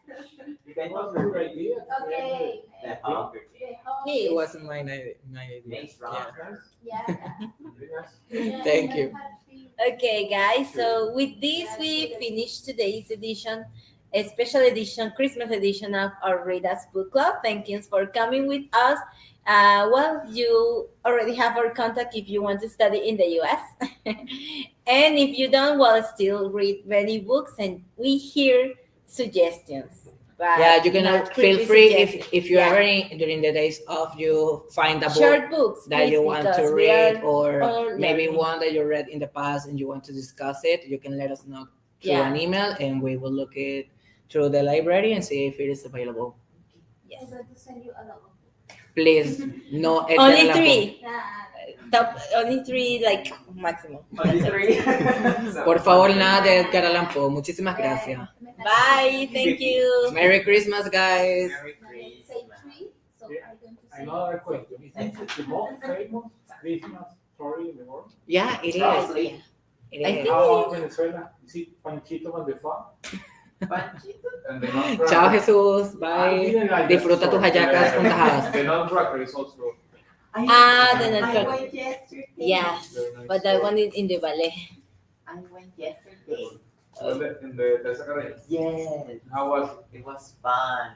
Speaker 5: Then
Speaker 9: What's the good idea?
Speaker 4: Okay.
Speaker 5: the Hunger
Speaker 4: The whole-
Speaker 2: He
Speaker 3: It
Speaker 2: is.
Speaker 3: wasn't my idea.
Speaker 5: Maze
Speaker 3: Yeah.
Speaker 5: Runner.
Speaker 4: Yeah.
Speaker 3: Thank you.
Speaker 2: Okay, guys. So with this, we finish today's edition, a special edition, Christmas edition of our ReadUS Book Club. Thank you for coming with us. Well, you already have our contact if you want to study in the US. And if you don't, well, still read many books, and we hear suggestions. But
Speaker 3: Yeah, you can
Speaker 2: not
Speaker 3: feel
Speaker 2: creepy
Speaker 3: free
Speaker 2: suggestions.
Speaker 3: if you
Speaker 2: Yeah.
Speaker 3: ever during the days off you find a book
Speaker 2: Short books
Speaker 3: that you
Speaker 2: please,
Speaker 3: want
Speaker 2: because
Speaker 3: to
Speaker 2: we
Speaker 3: read
Speaker 2: are
Speaker 3: or
Speaker 2: all
Speaker 3: maybe
Speaker 2: learning.
Speaker 3: one that you read in the past and you want to discuss it, you can let us know through
Speaker 2: Yeah.
Speaker 3: an email and we will look through the library and see if it is available.
Speaker 2: Yes.
Speaker 4: I'm going to send you a lot of books.
Speaker 3: Please, no.
Speaker 2: Only 3.
Speaker 4: Yeah.
Speaker 2: Only 3, like, maximum.
Speaker 5: Only 3.
Speaker 3: Por favor, nada de Edgar Allan Poe. Muchísimas gracias.
Speaker 2: Bye, thank you.
Speaker 3: Merry Christmas, guys.
Speaker 5: Merry
Speaker 4: Say
Speaker 5: Christmas.
Speaker 4: 3, so
Speaker 9: Yeah.
Speaker 4: I'm going to say
Speaker 9: Another question. Is this the most famous Christmas story in the world?
Speaker 3: Yeah, it is.
Speaker 5: Probably.
Speaker 3: It
Speaker 2: I
Speaker 3: is.
Speaker 2: think-
Speaker 9: How about Venezuela? Is it Panchito and the Fun?
Speaker 5: Panchito.
Speaker 10: And the Nutcracker.
Speaker 3: Chao, Jesús.
Speaker 9: I
Speaker 3: Bye.
Speaker 9: didn't like that
Speaker 3: Disfruta tus
Speaker 9: story.
Speaker 3: hallacas con tajadas.
Speaker 10: The Nutcracker is also
Speaker 2: The
Speaker 5: I
Speaker 2: Nutcracker.
Speaker 5: went yesterday.
Speaker 2: Yes,
Speaker 10: very nice.
Speaker 2: but that one is in the ballet.
Speaker 5: I went yesterday.
Speaker 10: in the Teresa Carrera.
Speaker 5: Yes.
Speaker 10: How was
Speaker 5: It was fun.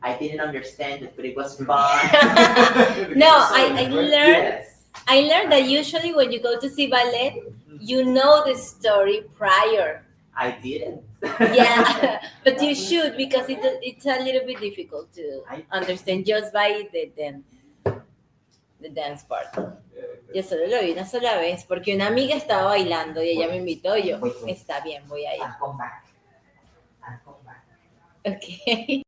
Speaker 5: I didn't understand it, but it was fun.
Speaker 10: it?
Speaker 2: No, I learned
Speaker 5: Yes.
Speaker 2: I learned that usually when you go to see ballet, you know the story prior.
Speaker 5: I didn't.
Speaker 2: Yeah, but you should because it's a little bit difficult to
Speaker 5: I-
Speaker 2: understand just by the dance part. Yo solo lo vi una sola vez porque una amiga estaba bailando y ella me invitó y yo, está bien, voy a ir.
Speaker 5: I'll come back. I'll come back.
Speaker 2: Okay.